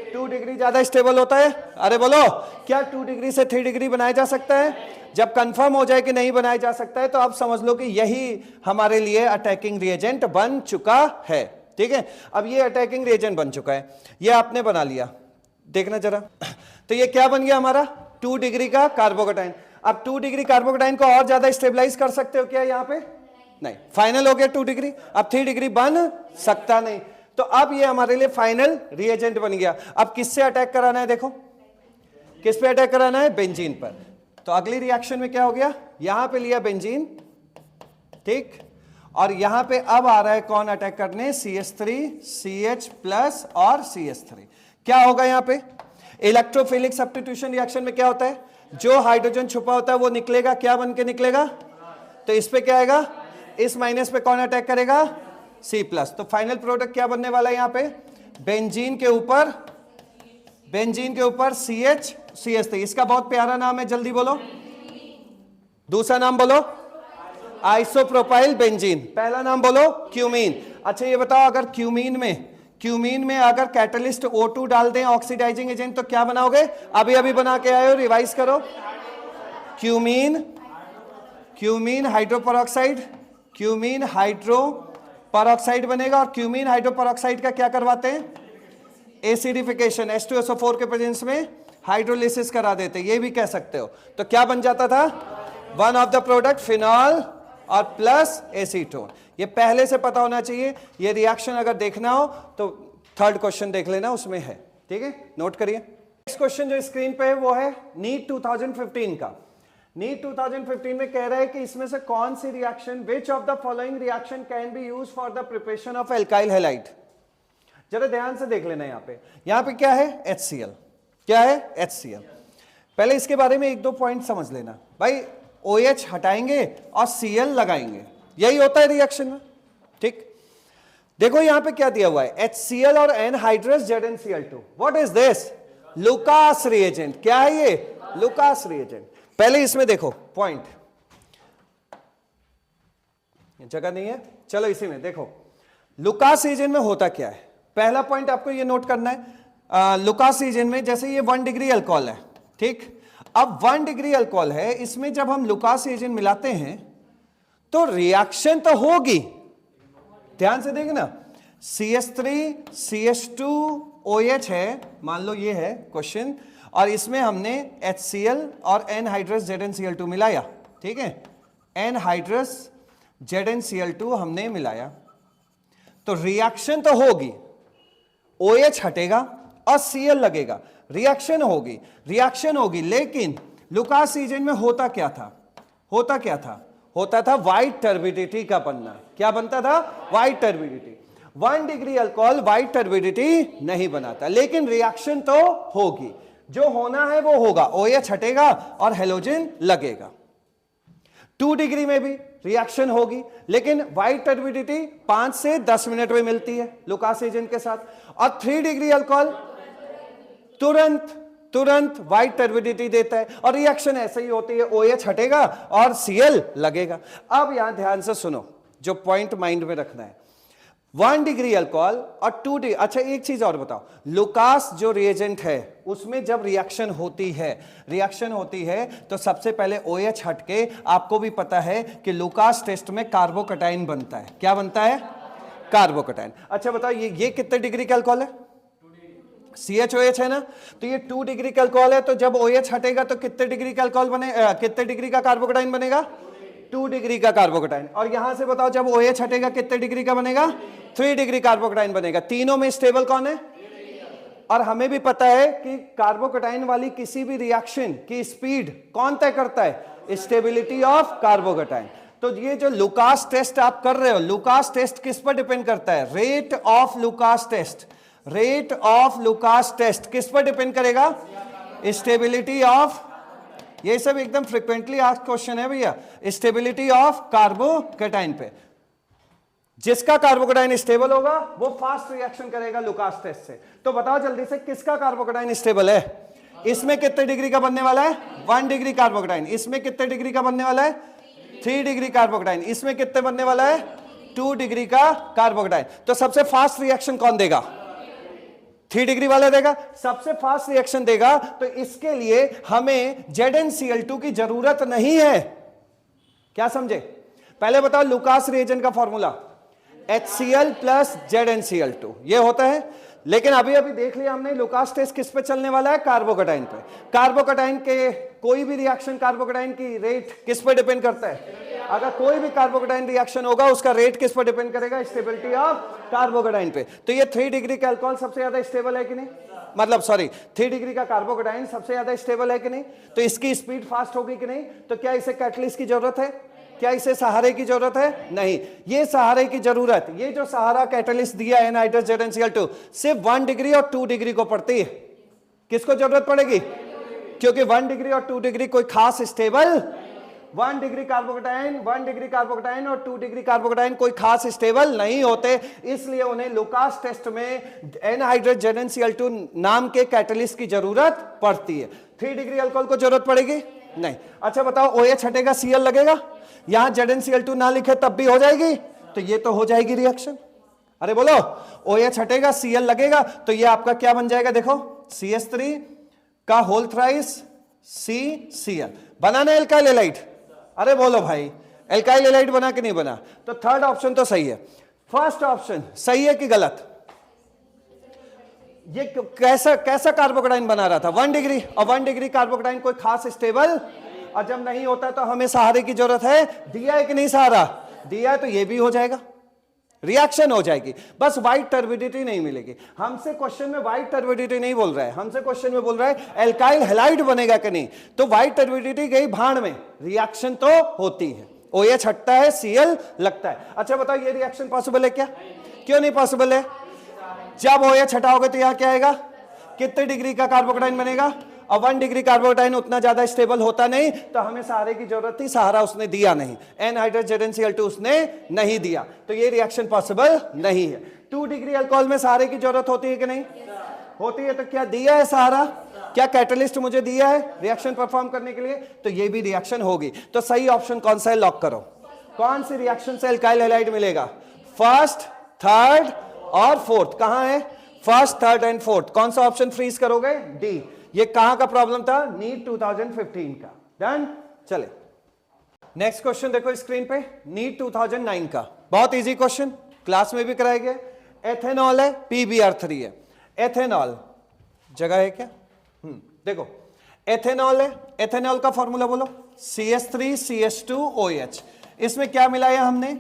2 डिग्री ज्यादा स्टेबल होता है। अरे बोलो, क्या 2 डिग्री से 3 डिग्री बनाया जा सकता है? जब कंफर्म हो जाए कि नहीं बनाया जा सकता है तो आप समझ लो कि यही हमारे लिए अटैकिंग रिएजेंट बन चुका है। ठीक है, अब ये अटैकिंग रिएजेंट बन चुका है, ये आपने बना लिया, देखना जरा। तो ये क्या बन गया हमारा, 2 डिग्री का कार्बोकेटाइन। अब 2 डिग्री कार्बोकेटाइन को और ज्यादा स्टेबलाइज कर सकते हो क्या यहाँ पे? नहीं, फाइनल हो गया 2 डिग्री। अब 3 डिग्री बन सकता नहीं, तो अब ये हमारे लिए फाइनल रिएजेंट बन गया। अब किससे अटैक कराना है, देखो किस पे अटैक कराना है, बेंजीन पर। तो अगली रिएक्शन में क्या हो गया, यहां पे लिया बेंजीन, ठीक, और यहां पे अब आ रहा है कौन अटैक करने, CH3, CH प्लस और CH3। क्या होगा यहां पे, इलेक्ट्रोफिलिक सब्स्टिट्यूशन रिएक्शन में क्या होता है, जो हाइड्रोजन छुपा होता है वो निकलेगा, क्या बन के निकलेगा, तो इस पे क्या आएगा, इस माइनस पे कौन अटैक करेगा, C प्लस। तो फाइनल प्रोडक्ट क्या बनने वाला है यहां पे, बेंजीन के ऊपर CH CH3। इसका बहुत प्यारा नाम है, जल्दी बोलो, दूसरा नाम बोलो, आइसोप्रोपाइल बेंजीन। पहला नाम बोलो, क्यूमीन। अच्छा ये बताओ, अगर क्यूमीन में अगर कैटलिस्ट O2 डाल दें, ऑक्सीडाइजिंग एजेंट, तो क्या बनाओगे, अभी बना के आए हो, रिवाइज करो। क्यूमीन हाइड्रोपरऑक्साइड बनेगा, और क्यूमीन हाइड्रोपरऑक्साइड का क्या करवाते हैं, एसिडिफिकेशन, H2SO4 के प्रेजेंस में हाइड्रोलिसिस करा देते, ये भी कह सकते हो। तो क्या बन जाता था, one of the product phenol और प्लस एसीटोन। ये पहले से पता होना चाहिए। ये रिएक्शन अगर देखना हो तो थर्ड क्वेश्चन देख लेना, उसमें है, ठीक है, नोट करिए। नेक्स्ट क्वेश्चन जो स्क्रीन पे है वो है नीट 2015 का। नीट 2015 में कह रहा है कि इसमें से कौन सी reaction, which of the following reaction can be use for the preparation of alkyl halide. जरा ध्यान से देख लेना, यहां पे क्या है, HCl। क्या है, HCl। पहले इसके बारे में 1-2 पॉइंट समझ लेना भाई। OH हटाएंगे और Cl लगाएंगे, यही होता है रिएक्शन में, ठीक। देखो यहां पे क्या दिया हुआ है, HCl और anhydrous ZnCl2। What is this, Lucas reagent. क्या है ये, लुकास रिएजेंट। पहले इसमें देखो पॉइंट, जगह नहीं है, चलो इसी में देखो लुकास रिएजेंट में होता क्या है। पहला पॉइंट आपको ये नोट करना है, लुकास रिएजेंट में जैसे ये 1 डिग्री अल्कोहल है, ठीक। अब 1 डिग्री अल्कोहल है, इसमें जब हम लुकास रिएजेंट मिलाते हैं तो रिएक्शन तो होगी, ध्यान से देखना। CH3 CH2 OH है, मान लो ये है क्वेश्चन, और इसमें हमने HCl और एनहाइड्रस ZnCl2 मिलाया, ठीक है, एनहाइड्रस ZnCl2 हमने मिलाया, तो रिएक्शन तो होगी, OH हटेगा और Cl लगेगा, रिएक्शन होगी। लेकिन लुकास रिएजेंट में होता क्या था, होता था व्हाइट टर्बिडिटी का बनना। क्या बनता था, white turbidity. 1 degree alcohol white turbidity नहीं बनाता, लेकिन रिएक्शन तो होगी, जो होना है वो होगा, OH हटेगा और हेलोजन लगेगा। 2 डिग्री में भी रिएक्शन होगी, लेकिन व्हाइट टर्बिडिटी 5 से 10 मिनट में मिलती है लुकास एजेंट के साथ। और 3 डिग्री अल्कोहल तुरंत व्हाइट टर्बिडिटी देता है, और रिएक्शन ऐसे ही होती है, OH हटेगा और Cl लगेगा। अब यहां ध्यान से सुनो, जो पॉइंट माइंड में रखना है, 1 डिग्री अल्कोहल और 2 डिग्री। अच्छा एक चीज और बताओ, लुकास जो रिएजेंट है उसमें जब रिएक्शन होती है तो सबसे पहले OH हटके, आपको भी पता है कि लुकास टेस्ट में कार्बोकेटाइन बनता है। क्या बनता है, कार्बोकेटाइन। अच्छा बताओ, ये कितने डिग्री का अल्कोहल है, CHOH है ना, तो ये 2 डिग्री का अल्कोहल है, तो जब OH हटेगा तो कितने डिग्री का अल्कोहल बनेगा, कितने डिग्री का कार्बोकेटाइन बनेगा, 2 डिग्री का कार्बोकेटाइन। और यहां से बताओ जब OH हटेगा कितने डिग्री का बनेगा, 3 डिग्री कार्बोकेटाइन बनेगा। तीनों में स्टेबल कौन है, और हमें भी पता है कि कार्बोकेटाइन वाली किसी भी रिएक्शन की स्पीड कौन तय करता है, स्टेबिलिटी ऑफ कार्बोकेटाइन। तो ये जो लुकास टेस्ट आप कर रहे हो, लुकास टेस्ट किस पर डिपेंड करता है, रेट ऑफ लुकास टेस्ट किस पर डिपेंड करेगा, स्टेबिलिटी ऑफ, ये सब एकदम फ्रिक्वेंटली आस्क्ड क्वेश्चन है भैया, स्टेबिलिटी ऑफ कार्बोकेटाइन पे। जिसका कार्बोकेटाइन स्टेबल होगा वो फास्ट रिएक्शन करेगा लुकास टेस्ट से। तो बताओ जल्दी से किसका कार्बोकेटाइन स्टेबल है? इसमें कितने डिग्री का बनने वाला है? 1 डिग्री कार्बोकेटाइन। इसमें कितने डिग्री का बनने वाला है? 3 डिग्री कार्बोकेटाइन। इसमें कितने बनने वाला है? 2 डिग्री का कार्बोकेटाइन। तो सबसे फास्ट रिएक्शन कौन देगा? 3 डिग्री वाला देगा, सबसे फास्ट रिएक्शन देगा। तो इसके लिए हमें ZnCl2 की जरूरत नहीं है। क्या समझे? पहले बताओ लुकास रिएजेंट का फॉर्मूला HCl प्लस ZnCl2 ये होता है। लेकिन अभी अभी देख लिया हमने लुकास टेस्ट किस पे चलने वाला है? कार्बोकेटाइन पे। कार्बोकेटाइन के कोई भी रिएक्शन कार्बोकेटाइन की रेट किस पे डिपेंड करता है? अगर कोई भी कार्बोकेटाइन रिएक्शन होगा उसका रेट किस पर डिपेंड करेगा? स्टेबिलिटी ऑफ कार्बोकेटाइन पे। तो ये 3 डिग्री का अल्कोहल सबसे ज्यादा स्टेबल है कि नहीं? मतलब सॉरी 3 डिग्री का कार्बोकेटाइन सबसे ज्यादा स्टेबल है कि नहीं? तो इसकी स्पीड फास्ट होगी कि नहीं? तो क्या इसे कैटलिस्ट की जरूरत है? क्या इसे सहारे की जरूरत है? नहीं। ये सहारे की जरूरत, ये जो सहारा कैटलिस्ट दिया है एनहाइड्रस ZnCl2 सिर्फ 1 डिग्री और 2 डिग्री को पड़ती है। किसको जरूरत पड़ेगी? क्योंकि 1 डिग्री और 2 डिग्री कोई खास स्टेबल 1 डिग्री कार्बोकेटाइन और 2 डिग्री कार्बोकेटाइन कोई खास स्टेबल नहीं होते, इसलिए उन्हें लुकास टेस्ट में एनहाइड्रस ZnCl2 नाम के कैटलिस्ट की जरूरत पड़ती है। 3 डिग्री अल्कोहल को जरूरत पड़ेगी नहीं। अच्छा बताओ OH हटेगा Cl लगेगा, यहां ZnCl2 ना लिखे तब भी हो जाएगी? तो ये तो हो जाएगी रिएक्शन। अरे बोलो OH हटेगा Cl लगेगा तो ये आपका क्या बन जाएगा? देखो CH3 का होल थ्राइस CCl बना ना एल्काइल हैलाइड। अरे बोलो भाई एल्काइल हैलाइड बना कि नहीं बना? तो थर्ड ऑप्शन तो सही है। फर्स्ट ऑप्शन सही है कि गलत? ये कैसा कार्बोकेटाइन बना रहा था? 1 डिग्री, और 1 डिग्री कार्बोकेटाइन कोई खास स्टेबल, और जब नहीं होता तो हमें सहारे की जरूरत है। दिया है कि नहीं सहारा? दिया है तो ये भी हो जाएगा, रिएक्शन हो जाएगी। बस व्हाइट टर्बिडिटी नहीं मिलेगी। हमसे क्वेश्चन में व्हाइट टर्बिडिटी नहीं बोल रहा है, हमसे क्वेश्चन में बोल रहा है एल्काइल हैलाइड बनेगा कि नहीं। तो व्हाइट टर्बिडिटी गई भाड़ में, रिएक्शन तो होती है। OH हटता है Cl लगता है। अच्छा बताओ ये रिएक्शन पॉसिबल है क्या? क्यों नहीं पॉसिबल है? जब OH हटाओगे तो यहां क्या आएगा? कितने डिग्री का कार्बोकेटाइन बनेगा? और 1 डिग्री कार्बोकेटाइन उतना ज्यादा स्टेबल होता नहीं, तो हमें सहारे की जरूरत थी, सहारा उसने दिया नहीं। एनहाइड्रस ZnCl2 उसने नहीं दिया, तो ये रिएक्शन पॉसिबल नहीं है। 2 डिग्री अल्कोहल में सहारे की जरूरत होती है कि नहीं? होती है। तो क्या दिया है सहारा? क्या कैटलिस्ट मुझे दिया है रिएक्शन परफॉर्म करने के लिए? तो ये भी रिएक्शन होगी। तो सही ऑप्शन कौन सा है? लॉक करो। कौन सी रिएक्शन से एल्काइल हैलाइड मिलेगा? फर्स्ट, थर्ड और फोर्थ। कहां है फर्स्ट, थर्ड एंड फोर्थ? कौन सा ऑप्शन फ्रीज करोगे? डी। ये कहां का प्रॉब्लम था? नीट 2015 का। डन। चले नेक्स्ट क्वेश्चन देखो स्क्रीन पे, नीट 2009 का। बहुत इजी क्वेश्चन, क्लास में भी कराया गया। एथेनॉल है, PBr3 है। एथेनॉल जगह है क्या? देखो एथेनॉल है, एथेनॉल का फॉर्मूला बोलो CH3CH2OH। इसमें क्या मिलाया हमने?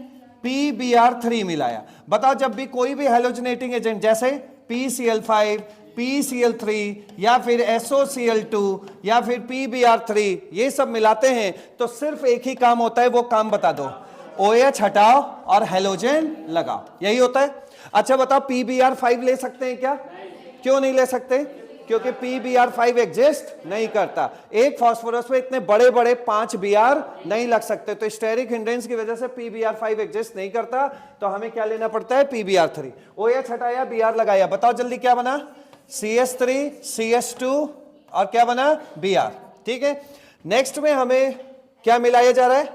PBr3 मिलाया। बताओ जब भी कोई भी हेलोजनेटिंग एजेंट जैसे PCl5, PCl3 या फिर SOCl2 या फिर PBr3 ये सब मिलाते हैं तो सिर्फ एक ही काम होता है, वो काम बता दो। OH हटाओ और हेलोजन लगाओ, यही होता है। अच्छा बताओ PBr5 ले सकते हैं क्या? क्यों नहीं ले सकते? क्योंकि PBr5 एग्जिस्ट नहीं करता। एक फास्फोरस पे इतने बड़े बड़े 5 Br नहीं लग सकते, तो स्टेरिक हिंड्रेंस की वजह से PBr5 एग्जिस्ट नहीं करता। तो हमें क्या लेना पड़ता है? PBr3। OH हटाया, Br लगाया। बताओ जल्दी क्या बना? CH3 CH2 और क्या बना? Br। ठीक है। नेक्स्ट में हमें क्या मिलाया जा रहा है?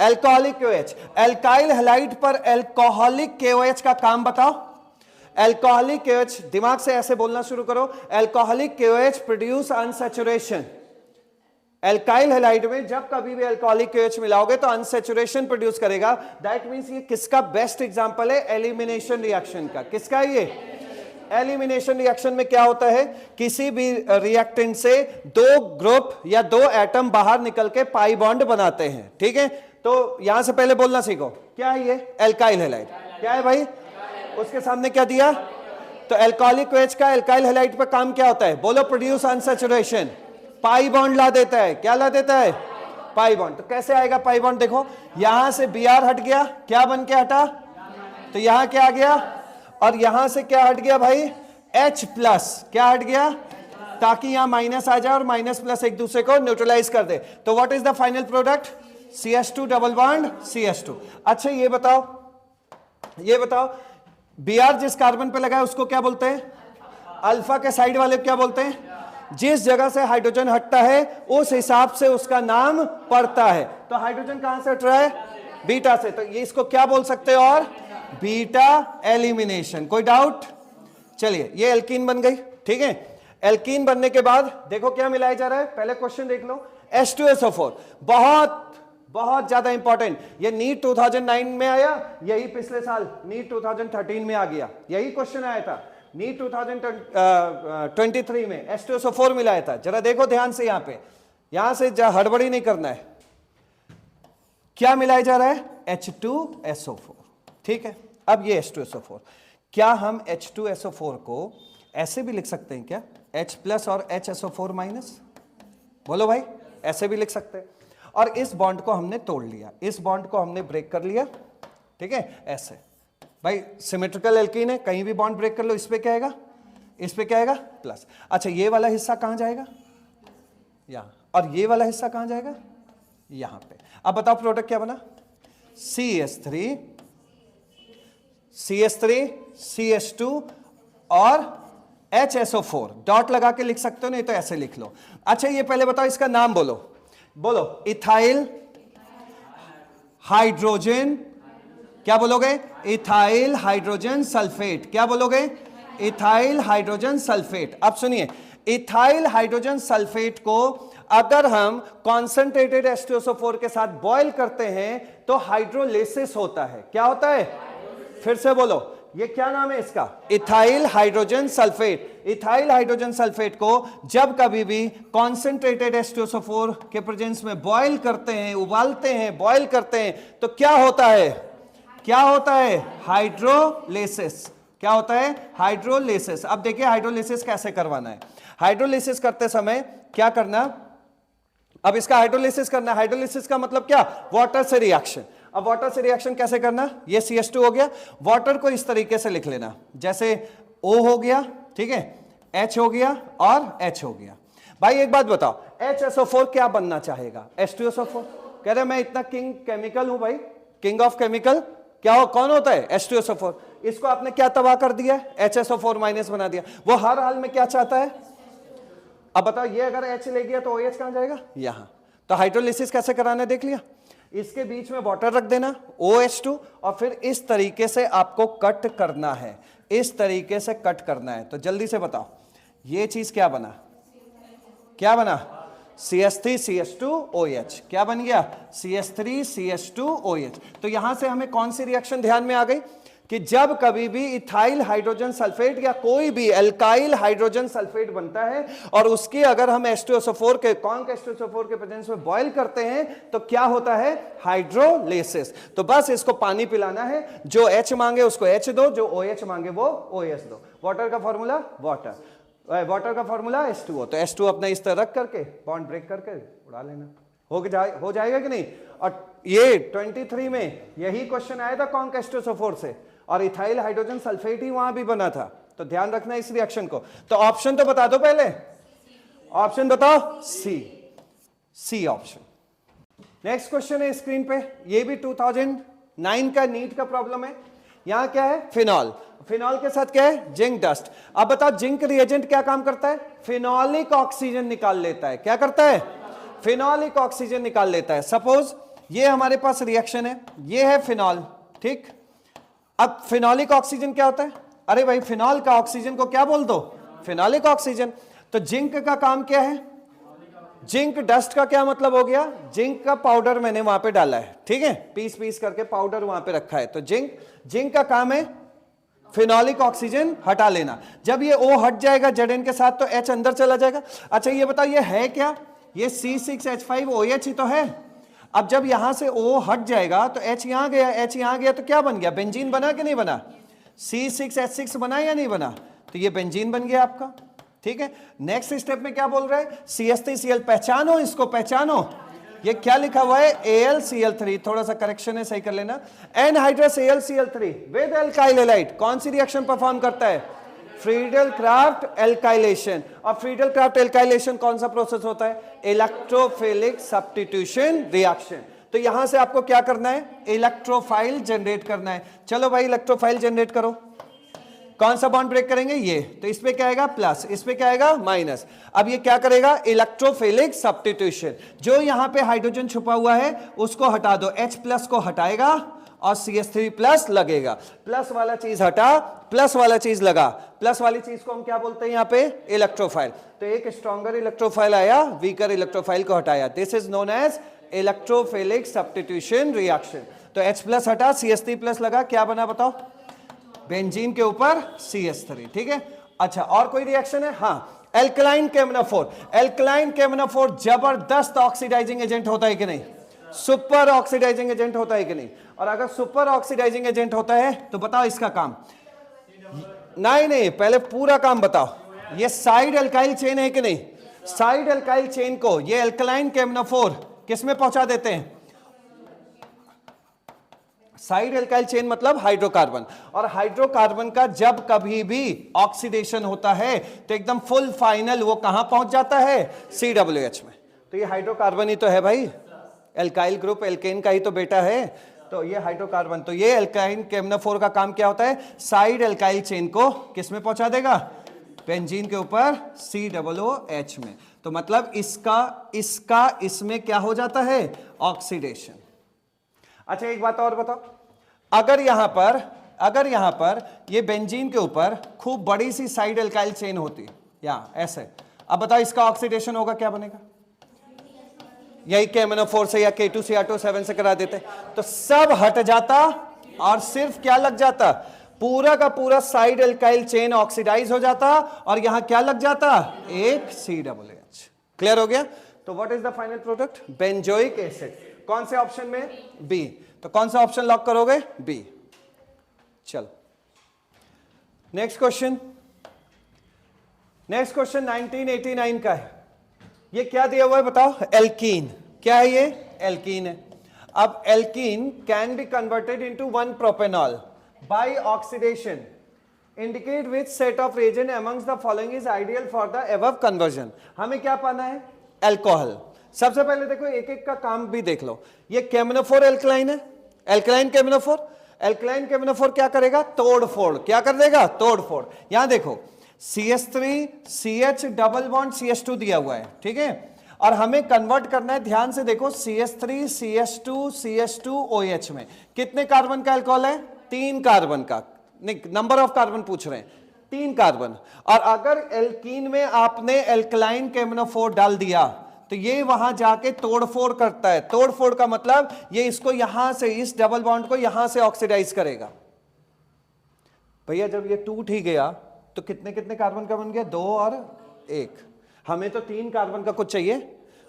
Alcoholic KOH। एल्काइल हैलाइड पर एल्कोहलिक KOH का काम बताओ। एल्कोहलिक KOH, दिमाग से ऐसे बोलना शुरू करो। Alcoholic KOH produce unsaturation. Alkyl halide में जब कभी भी एल्कोहलिक KOH मिलाओगे तो अनसैचुरेशन प्रोड्यूस करेगा। दैट मींस ये किसका बेस्ट एग्जांपल है? एलिमिनेशन रिएक्शन का। किसका ये? एलिमिनेशन रिएक्शन में क्या होता है? किसी भी रिएक्टेंट से 2 ग्रुप या 2 एटम बाहर निकल के पाई बॉन्ड बनाते हैं। ठीक है, तो यहां से पहले बोलना सीखो। क्या है ये? Alkyl halide. क्या है भाई? उसके सामने क्या दिया? तो एल्कोहलिक KOH का एल्काइल हैलाइड पर काम क्या होता है? बोलो प्रोड्यूस अनसैचुरेशन। पाई बॉन्ड ला देता है। क्या ला देता है? Pi bond. तो कैसे आएगा पाई बॉन्ड? देखो यहां से Br हट गया, क्या बन के हटा? तो यहां क्या आ गया? और यहां से क्या हट गया भाई? H plus. क्या हट गया? ताकि यहां माइनस आ जाए और माइनस प्लस एक दूसरे को न्यूट्रलाइज कर दे। तो what is the final product? CH2 double bond CH2। अच्छा ये बताओ ये बताओ Br जिस कार्बन पे लगा है उसको क्या बोलते हैं? अल्फा के साइड वाले क्या बोलते हैं? जिस जगह से हाइड्रोजन हटता है उस हिसाब से उसका नाम पड़ता है। तो हाइड्रोजन कहां से हट रहा है? बीटा से, तो ये इसको क्या बोल सकते हो? और बीटा एलिमिनेशन। कोई डाउट? चलिए ये एल्कीन बन गई, ठीक है। एल्कीन बनने के बाद देखो क्या मिलाया जा रहा है, पहले क्वेश्चन देख लो। H2SO4 बहुत बहुत ज्यादा इंपॉर्टेंट, ये नीट 2009 में आया, यही पिछले साल नीट 2013 में आ गया, यही क्वेश्चन आया था नीट 2023 में H2SO4 मिलाया था। जरा देखो ध्यान से, यहां से हड़बड़ी नहीं करना है। क्या मिलाया जा रहा है? H2SO4, ठीक है। अब ये H2SO4, क्या हम H2SO4 को ऐसे भी लिख सकते हैं क्या? H प्लस और HSO4 माइनस, बोलो भाई, ऐसे भी लिख सकते हैं। और इस बॉन्ड को हमने तोड़ लिया, इस बॉन्ड को हमने ब्रेक कर लिया, ठीक है, ऐसे। भाई सिमेट्रिकल एल्कीन है, कहीं भी बॉन्ड ब्रेक कर लो, इस पे क्या आएगा? इस पे क्या आएगा? प्लस। अच्छा ये वाला हिस्सा कहां जाएगा? यहां। और ये वाला हिस्सा कहां जाएगा? यहां पे। अब बताओ प्रोडक्ट क्या बना? CH3 CH2 और HSO4। डॉट लगा के लिख सकते हो, नहीं तो ऐसे लिख लो। अच्छा ये पहले बताओ इसका नाम बोलो, बोलो। इथाइल हाइड्रोजन, क्या बोलोगे? Ethyl hydrogen sulphate. क्या बोलोगे? Ethyl hydrogen sulphate. अब सुनिए, इथाइल हाइड्रोजन सल्फेट को अगर हम कॉन्सेंट्रेटेड H2SO4 के साथ बॉयल करते हैं तो हाइड्रोलिसिस होता है। क्या होता है? फिर से बोलो, ये क्या नाम है इसका? Ethyl hydrogen sulphate. Ethyl hydrogen sulphate को जब कभी भी कॉन्सेंट्रेटेड H2SO4 के प्रेजेंस में बॉयल करते हैं, उबालते हैं, बॉयल करते हैं, तो क्या होता है? क्या होता है? हाइड्रोलिसिस। क्या होता है? हाइड्रोलिसिस। अब देखिए हाइड्रोलिसिस कैसे करवाना है। हाइड्रोलिसिस करते समय क्या करना? अब इसका हाइड्रोलिसिस करना। हाइड्रोलिसिस का मतलब क्या? वाटर से रिएक्शन। अब वाटर से रिएक्शन कैसे करना? ये CH2 हो गया, वाटर को इस तरीके से लिख लेना, जैसे O हो गया, ठीक है, H हो गया और H हो गया। भाई एक बात बताओ, HSO4 क्या बनना चाहेगा? H2SO4। कह रहे मैं इतना किंग केमिकल हूं भाई, किंग ऑफ केमिकल। क्या हो, कौन होता है? H2SO4। इसको आपने क्या तबाह कर दिया? HSO4 माइनस बना दिया। वो हर हाल में क्या चाहता है? अब बताओ, ये अगर H ले गया तो OH कहां जाएगा? यहां। तो हाइड्रोलिसिस कैसे कराना है देख लिया। इसके बीच में वाटर रख देना OH2 और फिर इस तरीके से आपको कट करना है, इस तरीके से कट करना है। तो जल्दी से बताओ ये चीज क्या बना? क्या बना? CH3 CH2 OH। क्या बन गया? CH3 CH2 OH। तो यहां से हमें कौन सी रिएक्शन ध्यान में आ गई कि जब कभी भी इथाइल हाइड्रोजन सल्फेट या कोई भी एल्काइल हाइड्रोजन सल्फेट बनता है और उसकी अगर हम H2SO4 के H2SO4 के प्रेजेंस में बॉयल करते हैं तो क्या होता है? हाइड्रोलिसिस। तो बस इसको पानी पिलाना है, जो H मांगे उसको H दो, जो OH मांगे वो OH दो। वाटर का फॉर्मूला वाटर का फॉर्मूला H2O। तो H2 अपना इस तरह रख करके बॉन्ड ब्रेक करके उड़ा लेना, हो जाएगा कि नहीं? और ये 23 में यही क्वेश्चन आया था H2SO4 से, और इथाइल हाइड्रोजन सल्फेट ही वहां भी बना था। तो ध्यान रखना इस रिएक्शन को। तो ऑप्शन तो बता दो, पहले ऑप्शन बताओ। C option. नेक्स्ट क्वेश्चन है स्क्रीन पे, ये भी 2009 का नीट का प्रॉब्लम है। यहां क्या है? फिनॉल। फिनॉल के साथ क्या है? Zinc dust. अब बताओ जिंक रिएजेंट क्या काम करता है? फिनॉलिक ऑक्सीजन निकाल लेता है। क्या करता है? फिनॉलिक ऑक्सीजन निकाल लेता है। सपोज ये हमारे पास रिएक्शन है, ये है फिनॉल, ठीक। अब फिनॉलिक ऑक्सीजन क्या होता है? अरे भाई फिनॉल का ऑक्सीजन को क्या बोल दो? Phenolic oxygen. तो जिंक का काम क्या है? जिंक डस्ट का क्या मतलब हो गया? जिंक का पाउडर मैंने वहां पे डाला है, ठीक है, पीस पीस करके पाउडर वहां पे रखा है। तो जिंक का काम है फिनॉलिक ऑक्सीजन हटा लेना। जब ये O हट जाएगा Zn के साथ तो H अंदर चला जाएगा। अच्छा ये बताओ ये है क्या? ये C6H5OH ही तो है। अब जब यहां से O हट जाएगा तो H यहां गया, H यहां गया तो क्या बन गया? बेंजीन बना कि नहीं बना? C6H6 बना या नहीं बना? तो ये बेंजीन बन गया आपका, ठीक है। नेक्स्ट स्टेप में क्या बोल रहा है? CH3Cl। पहचानो इसको, पहचानो। ये क्या लिखा हुआ है? AlCl3। थोड़ा सा करेक्शन है, सही कर लेना। Anhydrous AlCl3 with alkyl halide कौन सी रिएक्शन परफॉर्म करता है? Friedel craft alkylation. और फ्रीडल क्राफ्ट एल्काइलेशन कौन सा प्रोसेस होता है? Electrophilic substitution reaction. तो यहां से आपको क्या करना है, इलेक्ट्रोफाइल जनरेट करना है। चलो भाई इलेक्ट्रोफाइल जनरेट करो। कौन सा बॉन्ड ब्रेक करेंगे, ये, तो इस पे क्या आएगा प्लस, इस पे क्या आएगा माइनस। अब ये क्या करेगा, इलेक्ट्रोफिलिक सब्स्टिट्यूशन। जो यहां पे हाइड्रोजन छुपा हुआ है उसको हटा दो, H प्लस को हटाएगा और CH3 प्लस लगेगा। प्लस वाला चीज हटा, प्लस वाला चीज लगा, प्लस वाली चीज को हम क्या बोलते हैं यहाँ पे, इलेक्ट्रोफाइल। तो एक स्ट्रॉन्गर इलेक्ट्रोफाइल आया, वीकर इलेक्ट्रोफाइल को हटाया। This is known as electrophilic substitution reaction. तो H प्लस हटा, CH3 प्लस लगा, क्या बना बताओ, बेंजीन के ऊपर CH3। ठीक है, अच्छा और कोई रिएक्शन है, हाँ, एल्कलाइन केमनोफोर। एल्कलाइन केमनोफोर जबरदस्त ऑक्सीडाइजिंग एजेंट होता है कि नहीं, सुपर ऑक्सीडाइजिंग एजेंट होता है कि नहीं। और अगर सुपर ऑक्सीडाइजिंग एजेंट होता है तो बताओ इसका काम, नहीं पहले पूरा काम बताओ। ये साइड एल्काइल चेन है कि नहीं, साइड एल्काइल चेन को ये एल्कलाइन केमनोफोर किस में पहुंचा देते हैं, साइड एल्काइल चेन मतलब हाइड्रोकार्बन। और हाइड्रोकार्बन का जब कभी भी ऑक्सीडेशन होता है तो एकदम फुल फाइनल वो कहां पहुंच जाता है, COOH में। तो ये हाइड्रोकार्बन ही तो है भाई, एल्काइल ग्रुप एल्केन का ही तो बेटा है। तो ये हाइड्रोकार्बन, तो ये एल्काइन केमनोफोर का काम क्या होता है, साइड एल्काइल चेन को किस में पहुंचा देगा, बेंजीन के ऊपर COOH में। तो मतलब इसका इसमें क्या हो जाता है, ऑक्सीडेशन। अच्छा एक बात और बताओ, अगर यहां पर ये बेंजीन के ऊपर खूब बड़ी सी साइड एल्काइल चेन होती या ऐसे, अब बताओ इसका ऑक्सीडेशन होगा, क्या बनेगा, यही KMnO4 से या K2Cr2 से करा देते तो सब हट जाता और सिर्फ क्या लग जाता, पूरा का पूरा साइड एल्काइल चेन ऑक्सीडाइज हो जाता और यहां क्या लग जाता, एक COOH। क्लियर हो गया। तो what is the final product, benzoic acid. कौन से ऑप्शन में, बी। तो कौन सा ऑप्शन लॉक करोगे, बी। चल नेक्स्ट क्वेश्चन 1989 का है। ये क्या दिया हुआ है बताओ, एल्कीन। क्या है ये, एल्कीन है। अब alkene can be converted into 1 propanol by oxidation, indicate which set of reagent amongst the following is ideal for the above conversion. हमें क्या पाना है, एल्कोहल। सबसे पहले देखो एक एक का काम भी देख लो। ये केमनोफोर एल्कलाइन है, एल्कलाइन केमनोफोर। एल्कलाइन केमनोफोर क्या करेगा, तोड़फोड़, क्या कर देगा, तोड़फोड़। यहां देखो CH3 CH double bond CH2 दिया हुआ है, ठीक है, और हमें कन्वर्ट करना है। ध्यान से देखो CH3 CH2 CH2 OH में कितने कार्बन का अल्कोहल है, 3 कार्बन का। नहीं, नंबर ऑफ कार्बन पूछ रहे हैं, 3 कार्बन। और अगर एल्कीन में आपने एल्कलाइन केमनोफोर डाल दिया तो ये वहां जाके तोड़फोड़ करता है। तोड़फोड़ का मतलब ये इसको यहां से, इस डबल बॉन्ड को यहां से ऑक्सीडाइज करेगा। भैया जब ये टूट ही गया तो कितने कितने कार्बन का बन गया, 2 और 1। हमें तो 3 कार्बन का कुछ चाहिए,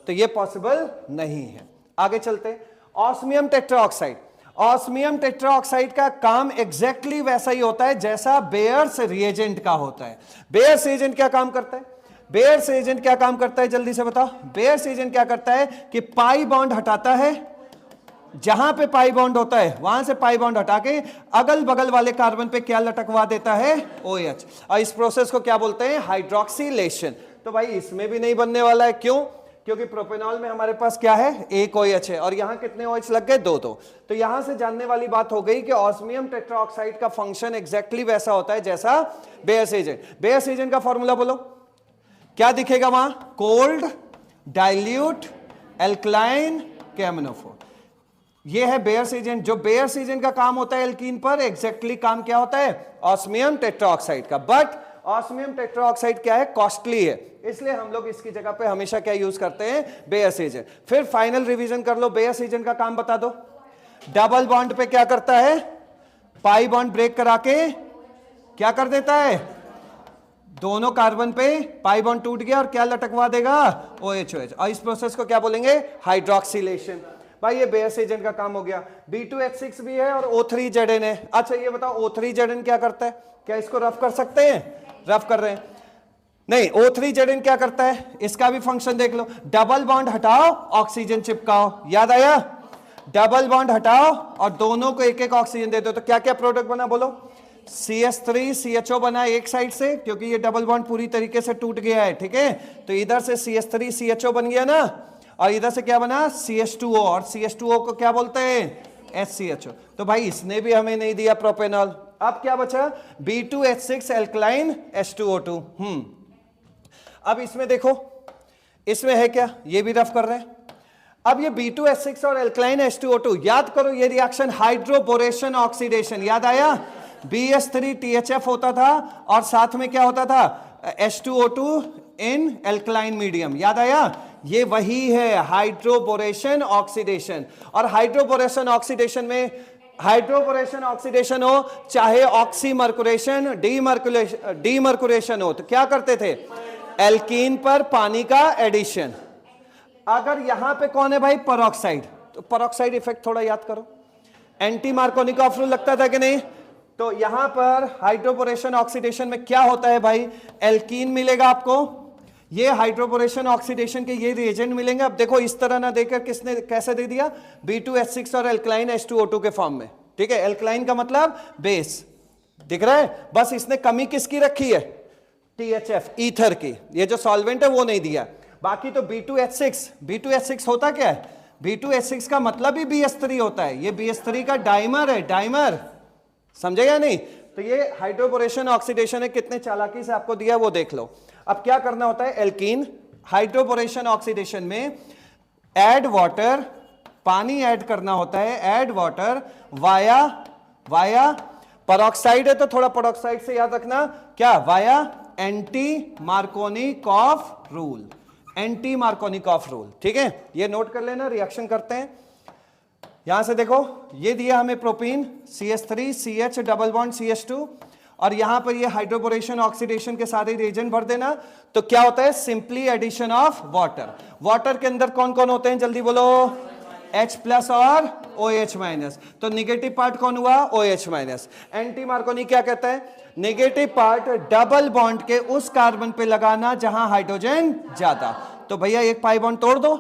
तो ये पॉसिबल नहीं है। आगे चलते, ऑस्मियम टेट्राऑक्साइड। ऑस्मियम टेट्राऑक्साइड का काम एग्जैक्टली वैसा ही होता है जैसा बेयर्स रिएजेंट का होता है। बेयर्स रिएजेंट क्या काम करता है, बेयर्स एजेंट क्या काम करता है, जल्दी से बताओ। बेयर्स एजेंट क्या करता है कि पाई बॉन्ड हटाता है, जहां पे पाई बॉन्ड होता है वहां से पाई बॉन्ड हटा के अगल बगल वाले कार्बन पे क्या लटकवा देता है, OH। और इस प्रोसेस को क्या बोलते हैं, हाइड्रोक्सिलेशन। तो भाई इसमें भी नहीं बनने वाला है, क्यों, क्योंकि प्रोपेनॉल में हमारे पास क्या है, एक OH है और यहां कितने OH लग गए, 2। तो यहां से जानने वाली बात हो गई कि ऑस्मियम टेट्राऑक्साइड का फंक्शन एग्जैक्टली वैसा होता है जैसा बेयर्स एजेंट। बेयर्स एजेंट का फॉर्मूला बोलो, क्या दिखेगा वहां, कोल्ड डाइल्यूट एल्कलाइन केमनोफोर। ये है बेयर्स एजेंट। जो बेयर्स एजेंट का काम होता है एल्कीन पर, एग्जैक्टली काम क्या होता है, ऑस्मियम टेट्राऑक्साइड का। बट ऑस्मियम टेट्राऑक्साइड क्या है, कॉस्टली है, इसलिए हम लोग इसकी जगह पे हमेशा क्या यूज करते हैं, बेयर्स एजेंट। फिर फाइनल रिवीजन कर लो, बेयर्स एजेंट का काम बता दो। डबल बॉन्ड पे क्या करता है, पाई बॉन्ड ब्रेक करा के क्या कर देता है, दोनों कार्बन पे पाई बॉन्ड टूट गया और क्या लटकवा देगा, OH। और इस प्रोसेस को क्या बोलेंगे, हाइड्रोक्सिलेशन। भाई ये बेयर्स एजेंट का काम हो गया। B2H6 भी है और O3ZN है। अच्छा ये बताओ O3ZN क्या करता है, क्या इसको रफ कर सकते हैं, रफ कर रहे हैं, नहीं। O3ZN क्या करता है, इसका भी फंक्शन देख लो। डबल बॉन्ड हटाओ, ऑक्सीजन चिपकाओ, याद आया, डबल बॉन्ड हटाओ और दोनों को एक एक ऑक्सीजन दे दो, तो क्या क्या प्रोडक्ट बना बोलो, CH3 CHO बना एक साइड से, क्योंकि ये डबल बॉन्ड पूरी तरीके से टूट गया है, ठीक है, तो इधर से CH3 CHO बन गया ना, और इधर से क्या बना CH2O, और CH2O को क्या बोलते हैं HCHO। तो भाई इसने भी हमें नहीं दिया प्रोपेनॉल। अब क्या बचा B2H6 एल्कलाइन H2O2। अब इसमें देखो, इसमें है क्या, ये भी रफ कर रहे हैं। अब ये B2H6 और एल्कलाइन H2O2, याद करो ये रिएक्शन हाइड्रोबोरेशन ऑक्सीडेशन, याद आया, BH3THF होता था और साथ में क्या होता था H2O2 इन एल्कलाइन मीडियम, याद आया, ये वही है हाइड्रोबोरेशन ऑक्सीडेशन। और हाइड्रोबोरेशन ऑक्सीडेशन में, हाइड्रोबोरेशन ऑक्सीडेशन हो चाहे ऑक्सीमर्कुरेशन डीमर्कुरेशन हो, तो क्या करते थे, एल्कीन पर पानी का एडिशन। अगर यहां पे कौन है भाई, पेरोक्साइड, तो पेरोक्साइड इफेक्ट थोड़ा याद करो, एंटी मार्कोनिकॉफ रूल लगता था कि नहीं। तो यहां पर हाइड्रोबोरेशन ऑक्सीडेशन में क्या होता है भाई, एल्कीन मिलेगा आपको, ये हाइड्रोबोरेशन ऑक्सीडेशन के ये रिएजेंट मिलेंगे। अब देखो इस तरह ना देकर किसने कैसे दे दिया, B2H6 और एल्कलाइन H2O2 के फॉर्म में, ठीक है। एल्कलाइन का मतलब बेस, दिख रहा है, बस इसने कमी किसकी रखी है, THF ईथर की, ये जो सॉल्वेंट है वो नहीं दिया। बाकी तो B2H6 होता क्या है, B2H6 का मतलब ही BH3 होता है, ये BH3 का डाइमर है, डाइमर, समझे या नहीं। तो ये हाइड्रोबोरेशन ऑक्सीडेशन है, कितने चालाकी से आपको दिया वो देख लो। अब क्या करना होता है, एल्कीन हाइड्रोबोरेशन ऑक्सीडेशन में ऐड वाटर, पानी ऐड करना होता है, ऐड वाटर वाया पेरोक्साइड है तो थोड़ा पेरोक्साइड से याद रखना, क्या via anti Markovnikov rule, anti Markovnikov rule, ठीक है, ये नोट कर लेना। रिएक्शन करते हैं, यहां से देखो ये दिया हमें propene CH3 CH double bond CH2, और यहां पर ये हाइड्रोबोरेशन ऑक्सीडेशन के सारे रिएजेंट भर देना। तो क्या होता है, simply addition of water. Water के अंदर कौन कौन होते हैं जल्दी बोलो, H प्लस और OH माइनस। तो निगेटिव पार्ट कौन हुआ, OH माइनस। एंटी मार्कोनी क्या कहता है, नेगेटिव पार्ट डबल बॉन्ड के उस कार्बन पे लगाना जहां हाइड्रोजन ज्यादा। तो भैया एक पाई बॉन्ड तोड़ दो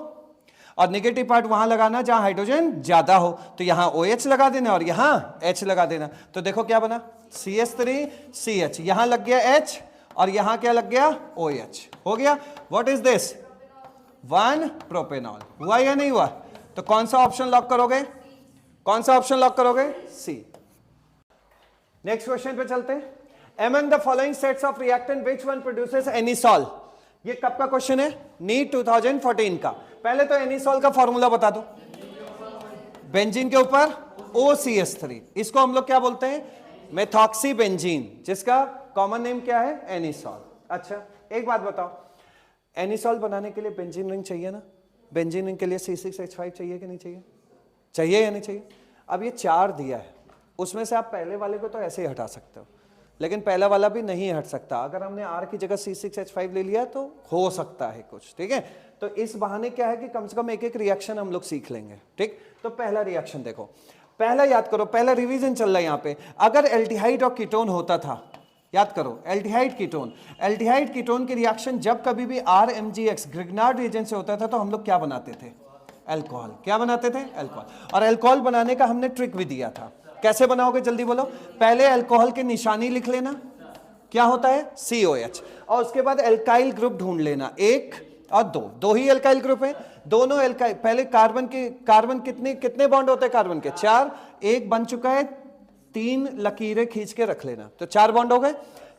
और नेगेटिव पार्ट वहां लगाना जहां हाइड्रोजन ज्यादा हो, तो यहां OH लगा देना और यहां H लगा देना। तो देखो क्या बना, CH3 CH, यहां लग गया H और यहां क्या लग गया, OH, हो गया। व्हाट इज दिस, 1 प्रोपेनॉल, हुआ या नहीं हुआ। तो कौन सा ऑप्शन लॉक करोगे, कौन सा ऑप्शन लॉक करोगे, C। नेक्स्ट क्वेश्चन पे चलते हैं। Among the following sets of reactant, which one produces anisole? ये कब का क्वेश्चन है, नीट 2014 का। पहले तो एनिसॉल का फॉर्मूला बता दो, बेंजीन के ऊपर OCH3, इसको हम लोग क्या बोलते हैं, मेथॉक्सी बेंजीन, जिसका कॉमन नेम क्या है, एनिसॉल। अच्छा एक बात बताओ, एनिसॉल बनाने के लिए बेंजीन रिंग चाहिए ना, बेंजीन रिंग के लिए C6H5 चाहिए कि नहीं चाहिए, चाहिए या नहीं चाहिए। अब ये 4 दिया है, उसमें से आप पहले वाले को तो ऐसे ही हटा सकते हो, लेकिन पहला वाला भी नहीं हट सकता। अगर हमने R की जगह C6H5 ले लिया तो हो सकता है कुछ, ठीक है। तो इस बहाने क्या है कि कम से कम एक एक रिएक्शन हम लोग सीख लेंगे, ठीक। तो पहला रिएक्शन देखो, पहला याद करो, पहला रिवीजन चल रहा है यहाँ पे। अगर एल्डिहाइड और कीटोन होता था, याद करो एल्डिहाइड कीटोन की रिएक्शन जब कभी भी RMgX ग्रिग्नार्ड रिएजेंट से होता था तो हम लोग क्या बनाते थे, अल्कोहल। क्या बनाते थे, अल्कोहल। और अल्कोहल बनाने का हमने ट्रिक भी दिया था, कैसे बनाओगे जल्दी बोलो। पहले अल्कोहल की निशानी लिख लेना, क्या होता है COH, और उसके बाद एल्काइल ग्रुप ढूंढ लेना, 1 और 2, 2 ही एल्काइल ग्रुप है, दोनों एल्काइल। पहले कार्बन कितने बॉन्ड होते हैं कार्बन के, 4, एक बन चुका है, 3 लकीरें खींच के रख लेना, तो 4 बॉन्ड हो गए।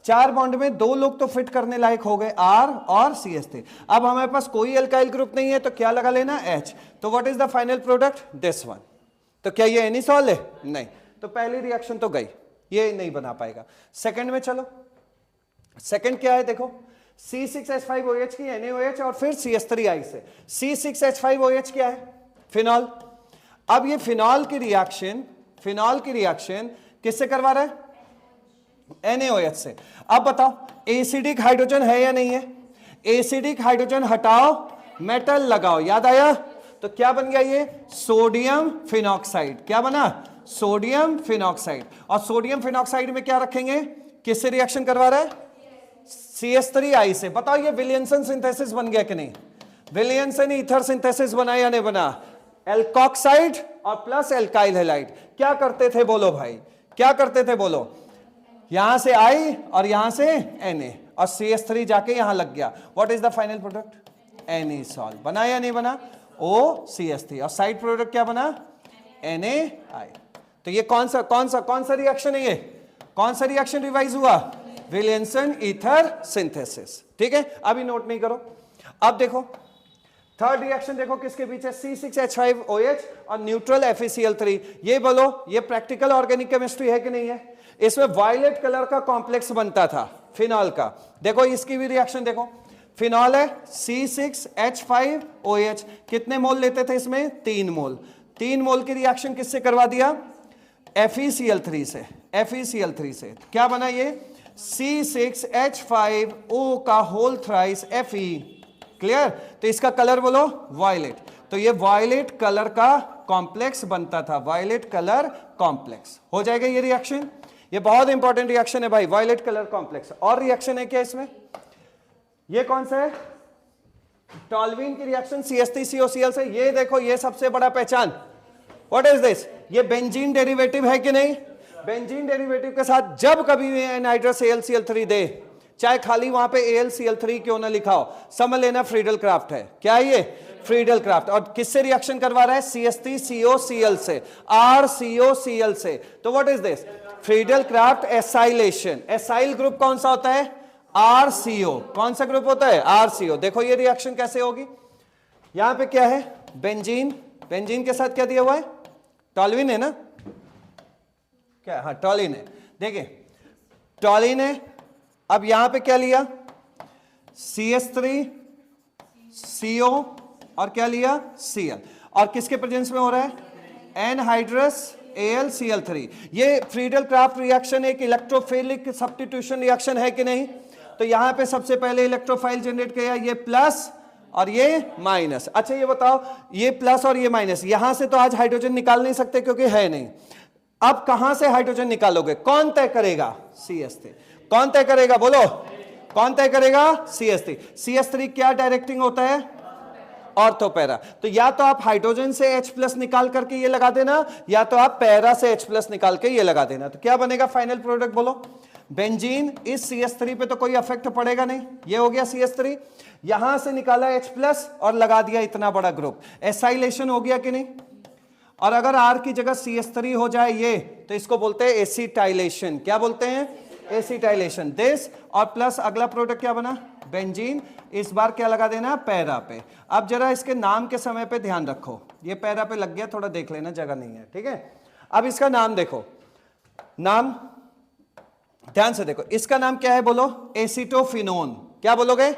4 बॉन्ड में 2 लोग तो फिट करने लायक हो गए, R और CH3। अब हमारे पास कोई एल्काइल ग्रुप नहीं है तो क्या लगा लेना, H। तो what is the final product, this one. तो क्या ये एनिसॉल है, नहीं। तो पहली रिएक्शन तो गई, ये नहीं बना पाएगा। सेकंड में चलो, सेकंड क्या है देखो, C6H5OH की NaOH और फिर CH3I से। C6H5OH क्या है, फिनॉल। अब ये फिनॉल की रिएक्शन किससे करवा रहा है, NaOH से। अब बताओ एसिडिक हाइड्रोजन है या नहीं है, एसिडिक हाइड्रोजन हटाओ, मेटल लगाओ, याद आया। तो क्या बन गया ये, सोडियम फिनॉक्साइड। क्या बना, सोडियम फिनॉक्साइड। और सोडियम फिनॉक्साइड में क्या रखेंगे, किससे रिएक्शन करवा रहा है, CH3I से। बताओ ये विलियमसन सिंथेसिस बन गया कि नहीं, विलियमसन ईथर सिंथेसिस बना या नहीं बना, एल्कोक्साइड और प्लस एल्काइल हैलाइड। क्या करते थे बोलो भाई, क्या करते थे बोलो, यहां से I और यहां से Na और CH3 जाके यहां लग गया। What is the final product, anisole. बना या नहीं बना, CH3 और साइड प्रोडक्ट क्या बना NaI। तो ये कौन सा रिएक्शन है, ये कौन सा रिएक्शन रिवाइज हुआ, विलियमसन ईथर सिंथेसिस। ठीक है, अभी नोट नहीं करो। अब देखो थर्ड रिएक्शन देखो किसके बीच है, C6H5OH और न्यूट्रल FeCl3। ये बोलो ये प्रैक्टिकल ऑर्गेनिक केमिस्ट्री है कि नहीं है। इसमें वायलेट कलर का कॉम्प्लेक्स बनता था फिनॉल का। देखो इसकी भी रिएक्शन देखो, फिनॉल है C6H5OH, कितने मोल लेते थे इसमें, 3 मोल। 3 मोल की रिएक्शन किससे करवा दिया, FeCl3 से। FeCl3 से क्या बना ये C6H5O का होल थ्राइस Fe। क्लियर, तो इसका कलर बोलो वायलेट। तो ये वायलेट कलर का कॉम्प्लेक्स बनता था, वायलेट कलर कॉम्प्लेक्स। हो जाएगा ये रिएक्शन, ये बहुत इंपॉर्टेंट रिएक्शन है भाई, वायलेट कलर कॉम्प्लेक्स। और रिएक्शन है क्या इसमें, ये कौन सा है, टॉल्वीन की रिएक्शन CH3COCl से। ये देखो ये सबसे बड़ा पहचान, व्हाट इज दिस, ये बेंजीन डेरिवेटिव है कि नहीं। बेंजीन डेरिवेटिव के साथ जब कभी भी एनहाइड्रस AlCl3 दे, चाहे खाली वहां पे AlCl3 क्यों ना लिखा हो, समझ लेना फ्रीडल क्राफ्ट है। क्या है ये, फ्रीडल क्राफ्ट। और किससे रिएक्शन करवा रहा है, CH3COCl से, RCOCl से। तो what is this, Friedel Crafts acylation. Acyl group कौन सा होता है, RCO। कौन सा ग्रुप होता है, RCO। देखो ये रिएक्शन कैसे होगी, यहां पे क्या है, बेंजीन, बेंजीन के साथ क्या दिया हुआ है, टॉल्वीन है ना, क्या, हाँ टॉलिन है। देखिए टॉलिन है, अब यहां पे क्या लिया, CH3CO और क्या लिया, Cl, और किसके प्रेजेंस में हो रहा है, एनहाइड्रस AlCl3। ये फ्रीडल क्राफ्ट रिएक्शन एक इलेक्ट्रोफिलिक सब्स्टिट्यूशन रिएक्शन है कि नहीं। तो यहां पे सबसे पहले इलेक्ट्रोफाइल जनरेट किया, ये प्लस और ये माइनस। अच्छा ये बताओ, ये प्लस और ये माइनस, यहां से तो आज हाइड्रोजन निकाल नहीं सकते क्योंकि है नहीं। अब कहां से हाइड्रोजन निकालोगे, कौन तय करेगा, CH3। कौन तय करेगा, बोलो कौन तय करेगा, CH3। CH3 क्या डायरेक्टिंग होता है, ऑर्थोपैरा। तो या तो आप हाइड्रोजन से H+ निकाल करके ये लगा देना, या तो आप पैरा से H+ निकाल के ये लगा देना। तो क्या बनेगा फाइनल प्रोडक्ट, बोलो। बेंजीन इस CH3 पे तो कोई इफेक्ट पड़ेगा नहीं, ये हो गया CH3। यहां से निकाला H+ और लगा दिया इतना बड़ा ग्रुप, एसाइलेशन हो गया कि नहीं। और अगर R की जगह CH3 हो जाए ये, तो इसको बोलते हैं एसिटाइलेशन। क्या बोलते हैं, एसिटाइलेशन। दिस और प्लस अगला प्रोडक्ट क्या बना, बेंजीन। इस बार क्या लगा देना, पैरा पे। अब जरा इसके नाम के समय पे ध्यान रखो, ये पैरा पे लग गया, थोड़ा देख लेना, जगह नहीं है, ठीक है। अब इसका नाम देखो, नाम ध्यान से देखो, इसका नाम क्या है, बोलो एसिटोफिनोन। क्या बोलोगे,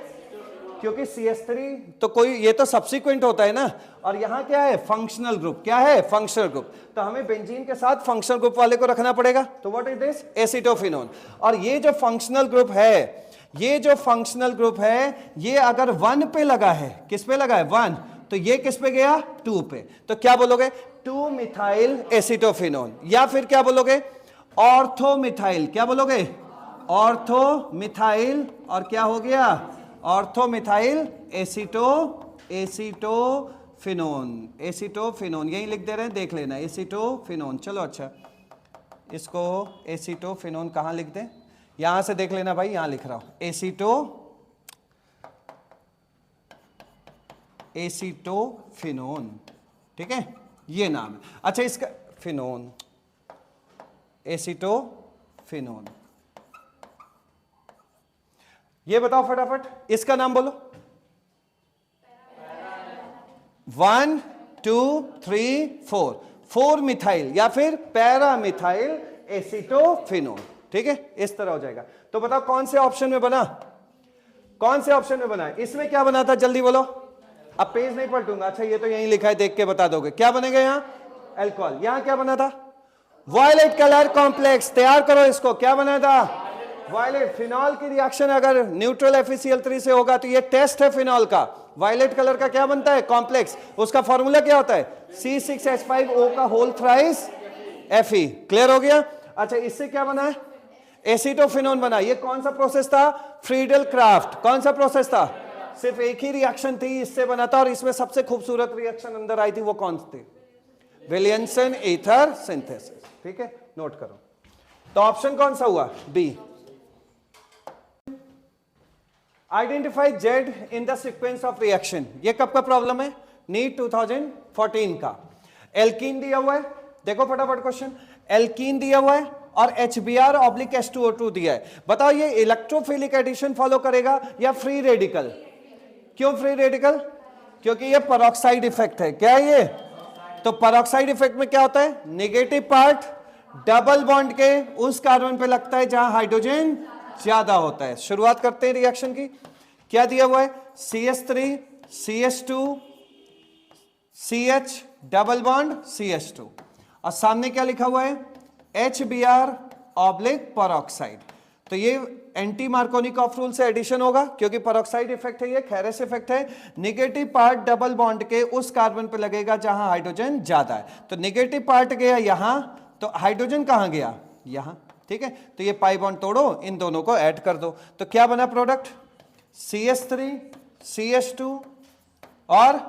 क्योंकि CH3 तो कोई, ये तो सब्सिक्वेंट होता है ना, और यहां क्या है, फंक्शनल ग्रुप। क्या है, फंक्शनल ग्रुप। तो हमें बेंजीन के साथ फंक्शनल ग्रुप वाले को रखना पड़ेगा। तो व्हाट इज दिस, एसिटोफिनोन। और ये जो फंक्शनल ग्रुप है, ये जो फंक्शनल ग्रुप है, ये अगर 1 पे लगा है, किस पे लगा है, 1, तो ये किस पे गया, 2 पे। तो क्या बोलोगे, 2 मिथाइल एसिटोफिनोन। या फिर क्या बोलोगे, ऑर्थोमिथाइल। क्या बोलोगे, ऑर्थोमिथाइल। और क्या हो गया, ऑर्थोमिथाइल एसिटोफिनोन। एसिटोफिनोन यही लिख दे रहे हैं, देख लेना, एसिटोफिनोन। चलो अच्छा, इसको एसिटोफिनोन कहां लिख दें, यहां से देख लेना भाई, यहां लिख रहा हूं, एसिटोफिनोन। ठीक है, ये नाम है। अच्छा इसका फिनोन, एसिटोफिनोन। ये बताओ फटाफट, इसका नाम बोलो। 1 2 3 4, 4 मिथाइल या फिर पैरामिथाइल एसिटोफिनोन। ठीक है, इस तरह हो जाएगा। तो बताओ कौन से ऑप्शन में बना, कौन से ऑप्शन में बना, इसमें क्या बना था, जल्दी बोलो। अब पेज नहीं पलटूंगा। अच्छा ये तो यहीं लिखा है, देख के बता दोगे। क्या बनेगा यहां, अल्कोहल। यहां क्या बना था, वायलेट कलर कॉम्प्लेक्स। तैयार करो इसको, क्या बना था, वायलेट। फिनॉल की रिएक्शन अगर न्यूट्रल FeCl3 से होगा तो ये टेस्ट है फिनॉल का, वायलेट कलर का क्या बनता है, कॉम्प्लेक्स। उसका फॉर्मूला क्या होता है, C6H5O का होल थ्राइस Fe। क्लियर हो गया। अच्छा इससे क्या बना है, एसिटोफिनोन बना। ये कौन सा प्रोसेस था, फ्रीडल क्राफ्ट। कौन सा प्रोसेस था, सिर्फ एक ही रिएक्शन थी, इससे बना था। और इसमें सबसे खूबसूरत रिएक्शन अंदर आई थी, वो कौन सी थी, विलियमसन ईथर सिंथेसिस। ठीक है, नोट करो। तो ऑप्शन कौन सा हुआ, B. Identify Z in the sequence of reaction. ये कब का प्रॉब्लम है, नीट 2014 का। एल्कीन दिया हुआ है, देखो फटाफट क्वेश्चन, एल्कीन दिया हुआ है और HBr ऑब्लिक H2O2 दिया है। बताओ ये इलेक्ट्रोफिलिक एडिशन फॉलो करेगा या फ्री रेडिकल? क्यों फ्री रेडिकल? क्योंकि ये पेरोक्साइड इफेक्ट है। क्या है ये? तो पेरोक्साइड इफेक्ट में क्या होता है, नेगेटिव पार्ट डबल बॉन्ड के उस कार्बन पे लगता है जहां हाइड्रोजन ज्यादा होता है। शुरुआत करते हैं रिएक्शन की। क्या दिया हुआ है, CH3 CH2 CH double bond CH2 और सामने क्या लिखा हुआ है, HBr ऑब्लिक पेरोक्साइड। तो ये एंटी मार्कोनिकॉफ रूल से एडिशन होगा क्योंकि पेरोक्साइड इफेक्ट है, ये खेरेस इफेक्ट है। नेगेटिव पार्ट डबल बॉन्ड के उस कार्बन पे लगेगा जहां हाइड्रोजन ज्यादा है। तो नेगेटिव पार्ट गया यहां, तो हाइड्रोजन कहां गया, यहां, ठीक है। तो ये पाई बॉन्ड तोड़ो, इन दोनों को ऐड कर दो, तो क्या बना प्रोडक्ट, CH3 CH2 और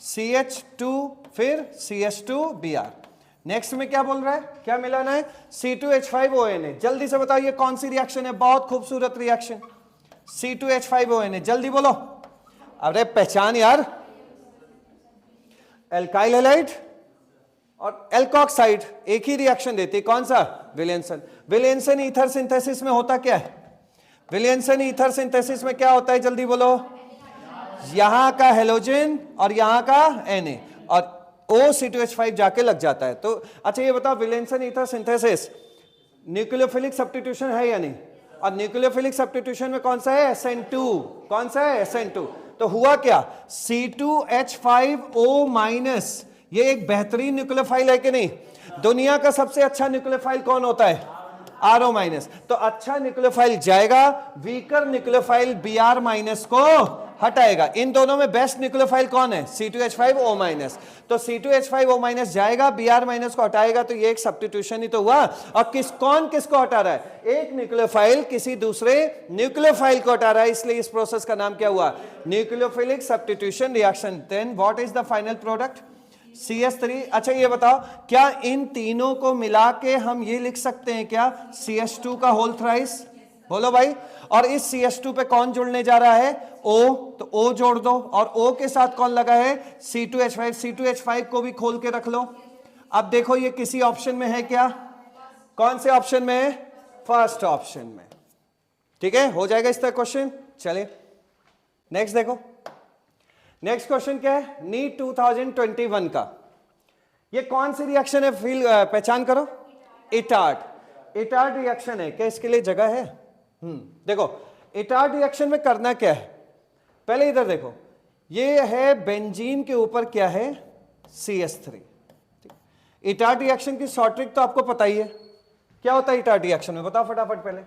CH2 फिर CH2Br। नेक्स्ट में क्या बोल रहा है, क्या मिलाना है, C2H5ONA। जल्दी से बताओ ये कौन सी रिएक्शन है, बहुत खूबसूरत रिएक्शन, C2H5ONA, जल्दी बोलो। अरे पहचान यार, एल्काइल हैलाइड और एल्कोक्साइड एक ही रिएक्शन देती है, कौन सा, विलियमसन। विलियमसन ईथर सिंथेसिस में होता क्या है, विलियमसन ईथर सिंथेसिस में क्या होता है, जल्दी बोलो। यहां का हेलोजन और यहां का Na और O(C2H5) जाके लग जाता है। तो अच्छा ये बताओ, Williamson ether synthesis nucleophilic substitution है या नहीं, और न्यूक्लियोफिलिक सब्स्टिट्यूशन में कौन सा है, SN2। कौन सा है, SN2। तो हुआ क्या, C2H5O-, ये एक बेहतरीन न्यूक्लियोफाइल है कि नहीं। दुनिया का सबसे अच्छा न्यूक्लियोफाइल कौन होता है, RO-। तो अच्छा न्यूक्लियोफाइल जाएगा, वीकर न्यूक्लियोफाइल Br- को हटाएगा। इन दोनों में बेस्ट न्यूक्लियोफाइल कौन है, C2H5O-। तो C2H5O- जाएगा, Br- को हटाएगा, तो ये एक सब्स्टिट्यूशन ही तो हुआ। और किसको हटा रहा है, एक न्यूक्लियोफाइल किसी दूसरे न्यूक्लियोफाइल को हटा रहा है, इसलिए इस प्रोसेस का नाम क्या हुआ, nucleophilic substitution reaction. Then what is the final product, CH3। अच्छा ये बताओ, क्या इन तीनों को मिला के हम ये लिख सकते हैं क्या, CH2 का होल थ्राइस, बोलो भाई। और इस CH2 पे कौन जुड़ने जा रहा है, O, तो O जोड़ दो, और O के साथ कौन लगा है, C2H5। C2H5 को भी खोल के रख लो। अब देखो ये किसी ऑप्शन में है क्या, कौन से ऑप्शन में है, फर्स्ट ऑप्शन में, ठीक है। हो जाएगा इस तरह क्वेश्चन। चलिए नेक्स्ट देखो, नेक्स्ट क्वेश्चन क्या है, नीट 2021 का। ये कौन सी रिएक्शन है, फील पहचान करो, इटार्ट। इटार्ट रिएक्शन है क्या, इसके लिए जगह है, देखो इटार्ट रिएक्शन में करना क्या है, पहले इधर देखो, ये है बेंजीन के ऊपर क्या है, CH3। इटार्ट रिएक्शन की शॉर्ट ट्रिक तो आपको पता ही है, क्या होता है इटार्ट रिएक्शन में, बताओ फटाफट। पहले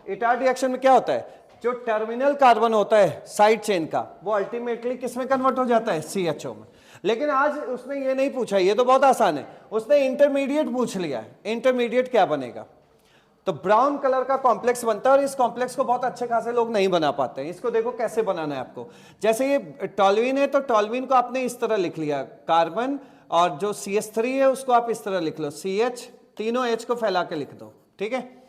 इटार्ट रिएक्शन में क्या होता है, जो टर्मिनल कार्बन होता है साइड चेन का, वो अल्टीमेटली किस में कन्वर्ट हो जाता है, CHO में। लेकिन आज उसने ये नहीं पूछा, ये तो बहुत आसान है, उसने इंटरमीडिएट पूछ लिया है। इंटरमीडिएट क्या बनेगा, तो ब्राउन कलर का कॉम्प्लेक्स बनता है, और इस कॉम्प्लेक्स को बहुत अच्छे खासे लोग नहीं बना पाते हैं। इसको देखो कैसे बनाना है आपको, जैसे ये टॉल्यूइन है, तो टॉल्यूइन को आपने इस तरह लिख लिया, कार्बन, और जो CH3 है उसको आप इस तरह लिख लो, CH, तीनों H को फैला के लिख दो, ठीक है।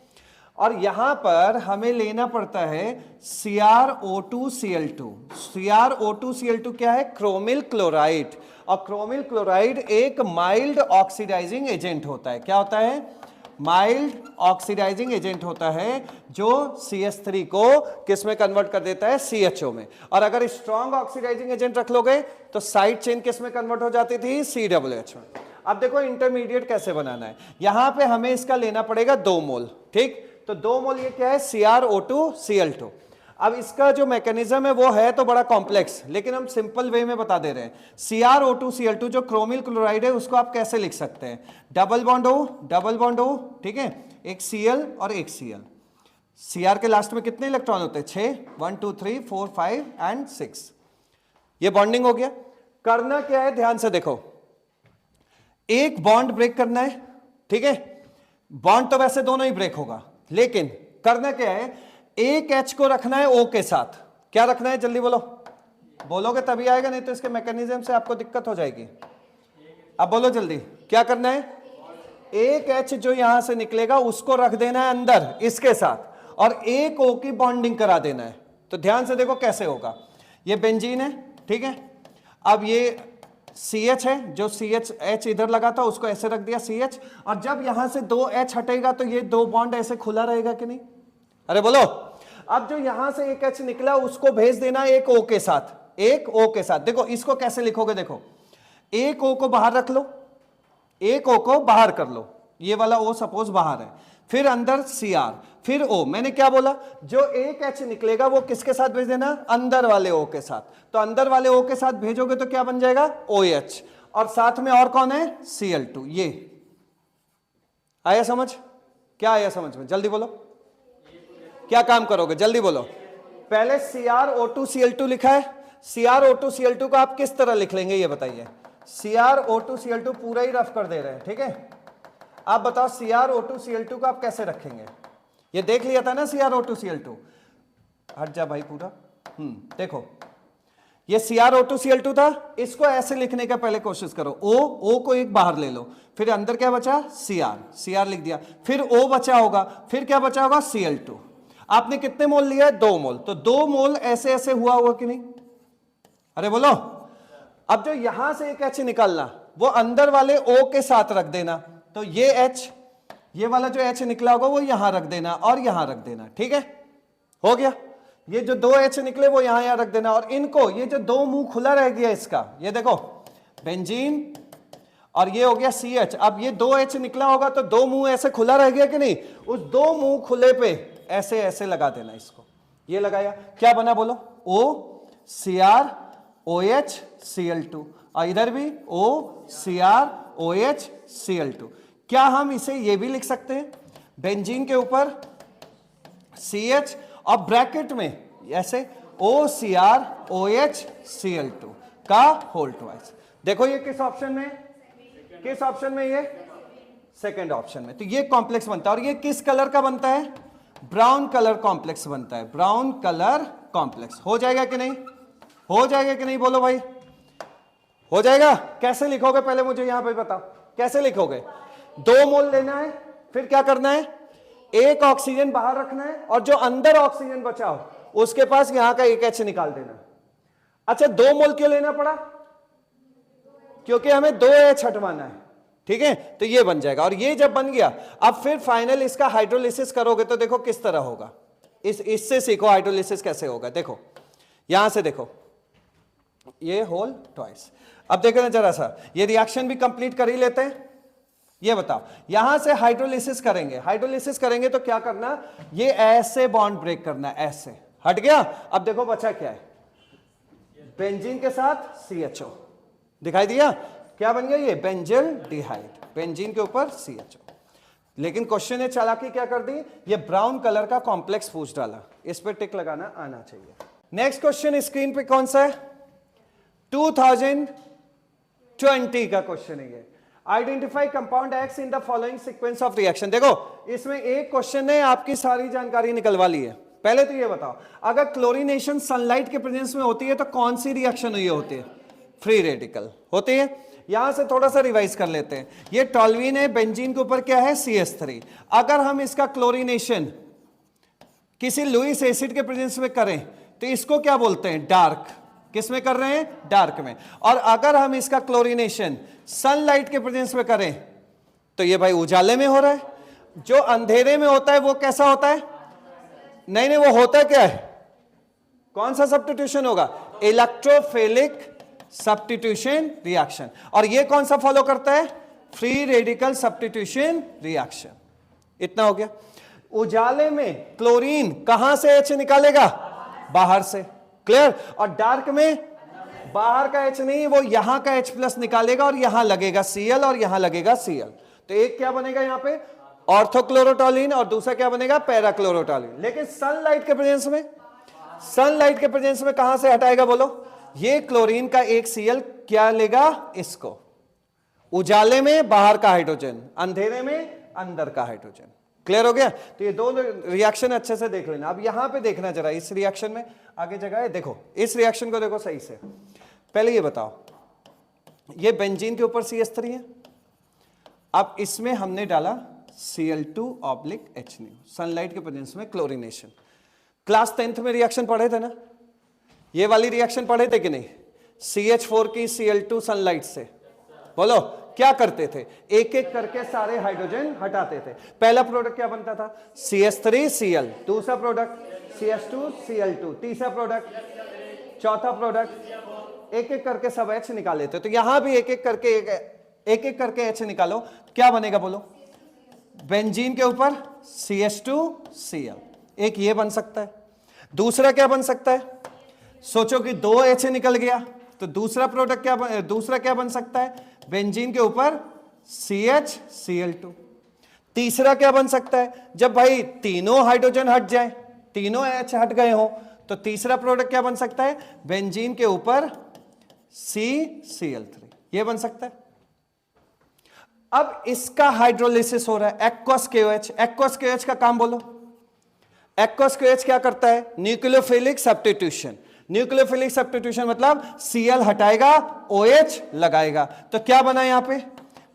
और यहां पर हमें लेना पड़ता है CrO2Cl2। CrO2Cl2 क्या है, क्रोमिल क्लोराइड, और क्रोमिल क्लोराइड एक माइल्ड ऑक्सीडाइजिंग एजेंट होता है। क्या होता है, माइल्ड ऑक्सीडाइजिंग एजेंट होता है, जो CH3 को किस में कन्वर्ट कर देता है, CHO में। और अगर स्ट्रॉन्ग ऑक्सीडाइजिंग एजेंट रख लोगे तो साइड चेन किस में कन्वर्ट हो जाती थी, COOH में। अब देखो इंटरमीडिएट कैसे बनाना है, यहां पे हमें इसका लेना पड़ेगा 2 मोल, ठीक। तो 2 मोल ये क्या है, CrO2Cl2। अब इसका जो मैकेनिज्म है वो है तो बड़ा कॉम्प्लेक्स, लेकिन हम सिंपल वे में बता दे रहे हैं। CrO2Cl2 जो क्रोमिल क्लोराइड है उसको आप कैसे लिख सकते हैं, डबल बॉन्ड O, ठीक है, एक Cl और एक Cl। Cr के लास्ट में कितने इलेक्ट्रॉन होते हैं, 6, 1 2 3 4 5 एंड 6। ये बॉन्डिंग हो गया। करना क्या है, ध्यान से देखो, एक बॉन्ड ब्रेक करना है, ठीक है। बॉन्ड तो वैसे दोनों ही ब्रेक होगा, लेकिन करना क्या है, एक H को रखना है O के साथ। क्या रखना है, जल्दी बोलो, बोलोगे तभी आएगा, नहीं तो इसके मैकेनिज्म से आपको दिक्कत हो जाएगी। अब बोलो जल्दी, क्या करना है, एक H जो यहां से निकलेगा उसको रख देना है अंदर इसके साथ, और एक O की बॉन्डिंग करा देना है। तो ध्यान से देखो कैसे होगा, ये बेंजीन है, ठीक है। अब ये CH है, जो CH इधर लगा था उसको ऐसे रख दिया CH, और जब यहां से 2 H हटेगा तो ये 2 बॉन्ड ऐसे खुला रहेगा कि नहीं? अरे बोलो। अब जो यहां से एक H निकला उसको भेज देना एक O के साथ, एक O के साथ। देखो इसको कैसे लिखोगे, देखो एक O को बाहर रख लो, एक O को बाहर कर लो, ये वाला O सपोज बाहर है, फिर अंदर Cr, फिर O। मैंने क्या बोला, जो एक H निकलेगा वो किसके साथ भेज देना, अंदर वाले O के साथ। तो अंदर वाले O के साथ भेजोगे तो क्या बन जाएगा, OH, और साथ में और कौन है, Cl2। ये आया समझ? क्या आया समझ में, जल्दी बोलो। क्या काम करोगे, जल्दी बोलो। पहले CrO2Cl2 लिखा है, CrO2Cl2 को आप किस तरह लिख लेंगे ये बताइए। CrO2Cl2 पूरा ही रफ कर दे रहे हैं, ठीक है। आप बताओ CrO2Cl2 को आप कैसे रखेंगे? ये देख लिया था ना CrO2Cl2, हट जा भाई पूरा। देखो ये CrO2Cl2 था, इसको ऐसे लिखने का पहले कोशिश करो। O को एक बाहर ले लो, फिर अंदर क्या बचा, Cr लिख दिया, फिर O बचा होगा, फिर क्या बचा होगा, Cl2। आपने कितने मोल लिया है, 2 मोल, तो 2 मोल ऐसे ऐसे हुआ होगा कि नहीं? अरे बोलो। अब जो यहां से एक H निकालना वो अंदर वाले O के साथ रख देना, तो ये H, ये वाला जो H निकला होगा वो यहां रख देना और यहां रख देना, ठीक है, हो गया। ये जो 2 H निकले वो यहां रख देना, और इनको, ये जो 2 मुंह खुला रह गया इसका, ये देखो बेंजीन, और ये हो गया CH। अब ये 2 H निकला होगा तो 2 मुंह ऐसे खुला रह गया कि नहीं, उस 2 मुंह खुले पे ऐसे ऐसे लगा देना इसको। ये लगाया, क्या बना बोलो, O Cr OH Cl2, और इधर भी O Cr OH Cl2। क्या हम इसे ये भी लिख सकते हैं, बेंजीन के ऊपर CH और ब्रैकेट में ऐसे OCr OH Cl2 का होल ट्वाइस। देखो ये किस ऑप्शन में, किस ऑप्शन में, ये सेकंड ऑप्शन में। तो ये कॉम्प्लेक्स बनता है, और ये किस कलर का बनता है, ब्राउन कलर कॉम्प्लेक्स बनता है, ब्राउन कलर कॉम्प्लेक्स। हो जाएगा कि नहीं, हो जाएगा कि नहीं, बोलो भाई, हो जाएगा। कैसे लिखोगे पहले मुझे यहां पे बताओ, कैसे लिखोगे। 2 मोल लेना है, फिर क्या करना है, एक ऑक्सीजन बाहर रखना है, और जो अंदर ऑक्सीजन बचा हो उसके पास यहां का एक H निकाल देना। अच्छा 2 मोल क्यों लेना पड़ा, क्योंकि हमें 2 H हटवाना है, ठीक है। तो ये बन जाएगा, और ये जब बन गया, अब फिर फाइनल इसका हाइड्रोलिसिस करोगे तो देखो किस तरह होगा। इससे सीखो हाइड्रोलिसिस कैसे होगा। देखो यहां से देखो, ये होल ट्वाइस। अब देखो ना जरा सा, ये रिएक्शन भी कंप्लीट कर ही लेते हैं। ये बताओ, यहां से हाइड्रोलिसिस करेंगे, हाइड्रोलिसिस करेंगे तो क्या करना, ये ऐसे बॉन्ड ब्रेक करना, ऐसे हट गया। अब देखो बचा क्या है, बेंजीन के साथ CHO, दिखाई दिया क्या बन गया, ये बेंजिल डिहाइड, बेंजीन के ऊपर CHO। लेकिन क्वेश्चन ने चालाकी क्या कर दी, ये ब्राउन कलर का कॉम्प्लेक्स पूछ डाला, इस पे टिक लगाना आना चाहिए। नेक्स्ट क्वेश्चन स्क्रीन पे कौन सा है, 2020 का क्वेश्चन है ये। Identify compound X in the following sequence of reaction. देखो इसमें एक क्वेश्चन ने आपकी सारी जानकारी निकलवा ली है। पहले तो ये बताओ, अगर क्लोरीनेशन सनलाइट के प्रेजेंस में होती है तो कौन सी रिएक्शन हुई होती है, फ्री रेडिकल होती है। यहां से थोड़ा सा रिवाइज कर लेते हैं। ये टॉल्वीन है, बेंजीन के ऊपर क्या है, CH3। अगर हम इसका क्लोरीनेशन किसी लुईस एसिड के प्रेजेंस में करें तो इसको क्या बोलते हैं, डार्क। किस में कर रहे हैं, डार्क में। और अगर हम इसका क्लोरीनेशन सनलाइट के प्रेजेंस में करें तो ये भाई उजाले में हो रहा है। जो अंधेरे में होता है वो कैसा होता है, नहीं नहीं, वो होता क्या है, कौन सा सब्स्टिट्यूशन होगा, इलेक्ट्रोफिलिक सब्स्टिट्यूशन रिएक्शन। और ये कौन सा फॉलो करता है, फ्री रेडिकल सब्स्टिट्यूशन रिएक्शन। इतना हो गया। उजाले में क्लोरीन कहां से H निकालेगा, बाहर से, क्लियर। और डार्क में बाहर का H नहीं, वो यहां का H प्लस निकालेगा और यहां लगेगा Cl और यहां लगेगा Cl। तो एक क्या बनेगा यहां पे, ऑर्थोक्लोरोटोलिन, और दूसरा क्या बनेगा, पैराक्लोरोटोलिन। लेकिन सनलाइट के प्रेजेंस में, सनलाइट के प्रेजेंस में कहां से हटाएगा बोलो, ये क्लोरीन का एक Cl क्या लेगा, इसको। उजाले में बाहर का हाइड्रोजन, अंधेरे में अंदर का हाइड्रोजन। क्लियर हो गया। तो ये दो रिएक्शन अच्छे से देख लेना। अब यहां पे देखना जरा, इस रिएक्शन में आगे जगह है, देखो इस रिएक्शन को देखो सही से। पहले ये बताओ, ये बेंजीन के ऊपर CH3 है, अब इसमें हमने डाला Cl2/H, सनलाइट के प्रेजेंस में क्लोरीनेशन। क्लास 10th में रिएक्शन पढ़े थे ना, ये वाली रिएक्शन पढ़े थे कि नहीं, CH4 की Cl2 सनलाइट से? बोलो क्या करते थे? एक एक करके सारे हाइड्रोजन हटाते थे। पहला प्रोडक्ट क्या बनता था? CH3Cl, दूसरा प्रोडक्ट CH2Cl2, तीसरा प्रोडक्ट, चौथा प्रोडक्ट, एक एक करके सब H निकाल लेते। तो यहां भी एक एक करके H निकालो, क्या बनेगा बोलो? बेंजीन के ऊपर CH2Cl, एक ये बन सकता है। दूसरा क्या बन सकता है? सोचो कि 2 H निकल गया, तो दूसरा प्रोडक्ट दूसरा क्या बन सकता है? बेंजीन के ऊपर CHCl2। तीसरा क्या बन सकता है? जब भाई तीनों हाइड्रोजन हट जाए, तीनों H हट गए हो, तो तीसरा प्रोडक्ट क्या बन सकता है? बेंजीन के ऊपर CCl3, ये बन सकता है। अब इसका हाइड्रोलिसिस हो रहा है, एक्वस KOH। एक्वस KOH का काम बोलो। एक्वस KOH क्या करता है? Nucleophilic substitution. न्यूक्लियोफिलिक सब्स्टिट्यूशन मतलब Cl हटाएगा, OH लगाएगा। तो क्या बना यहां पे?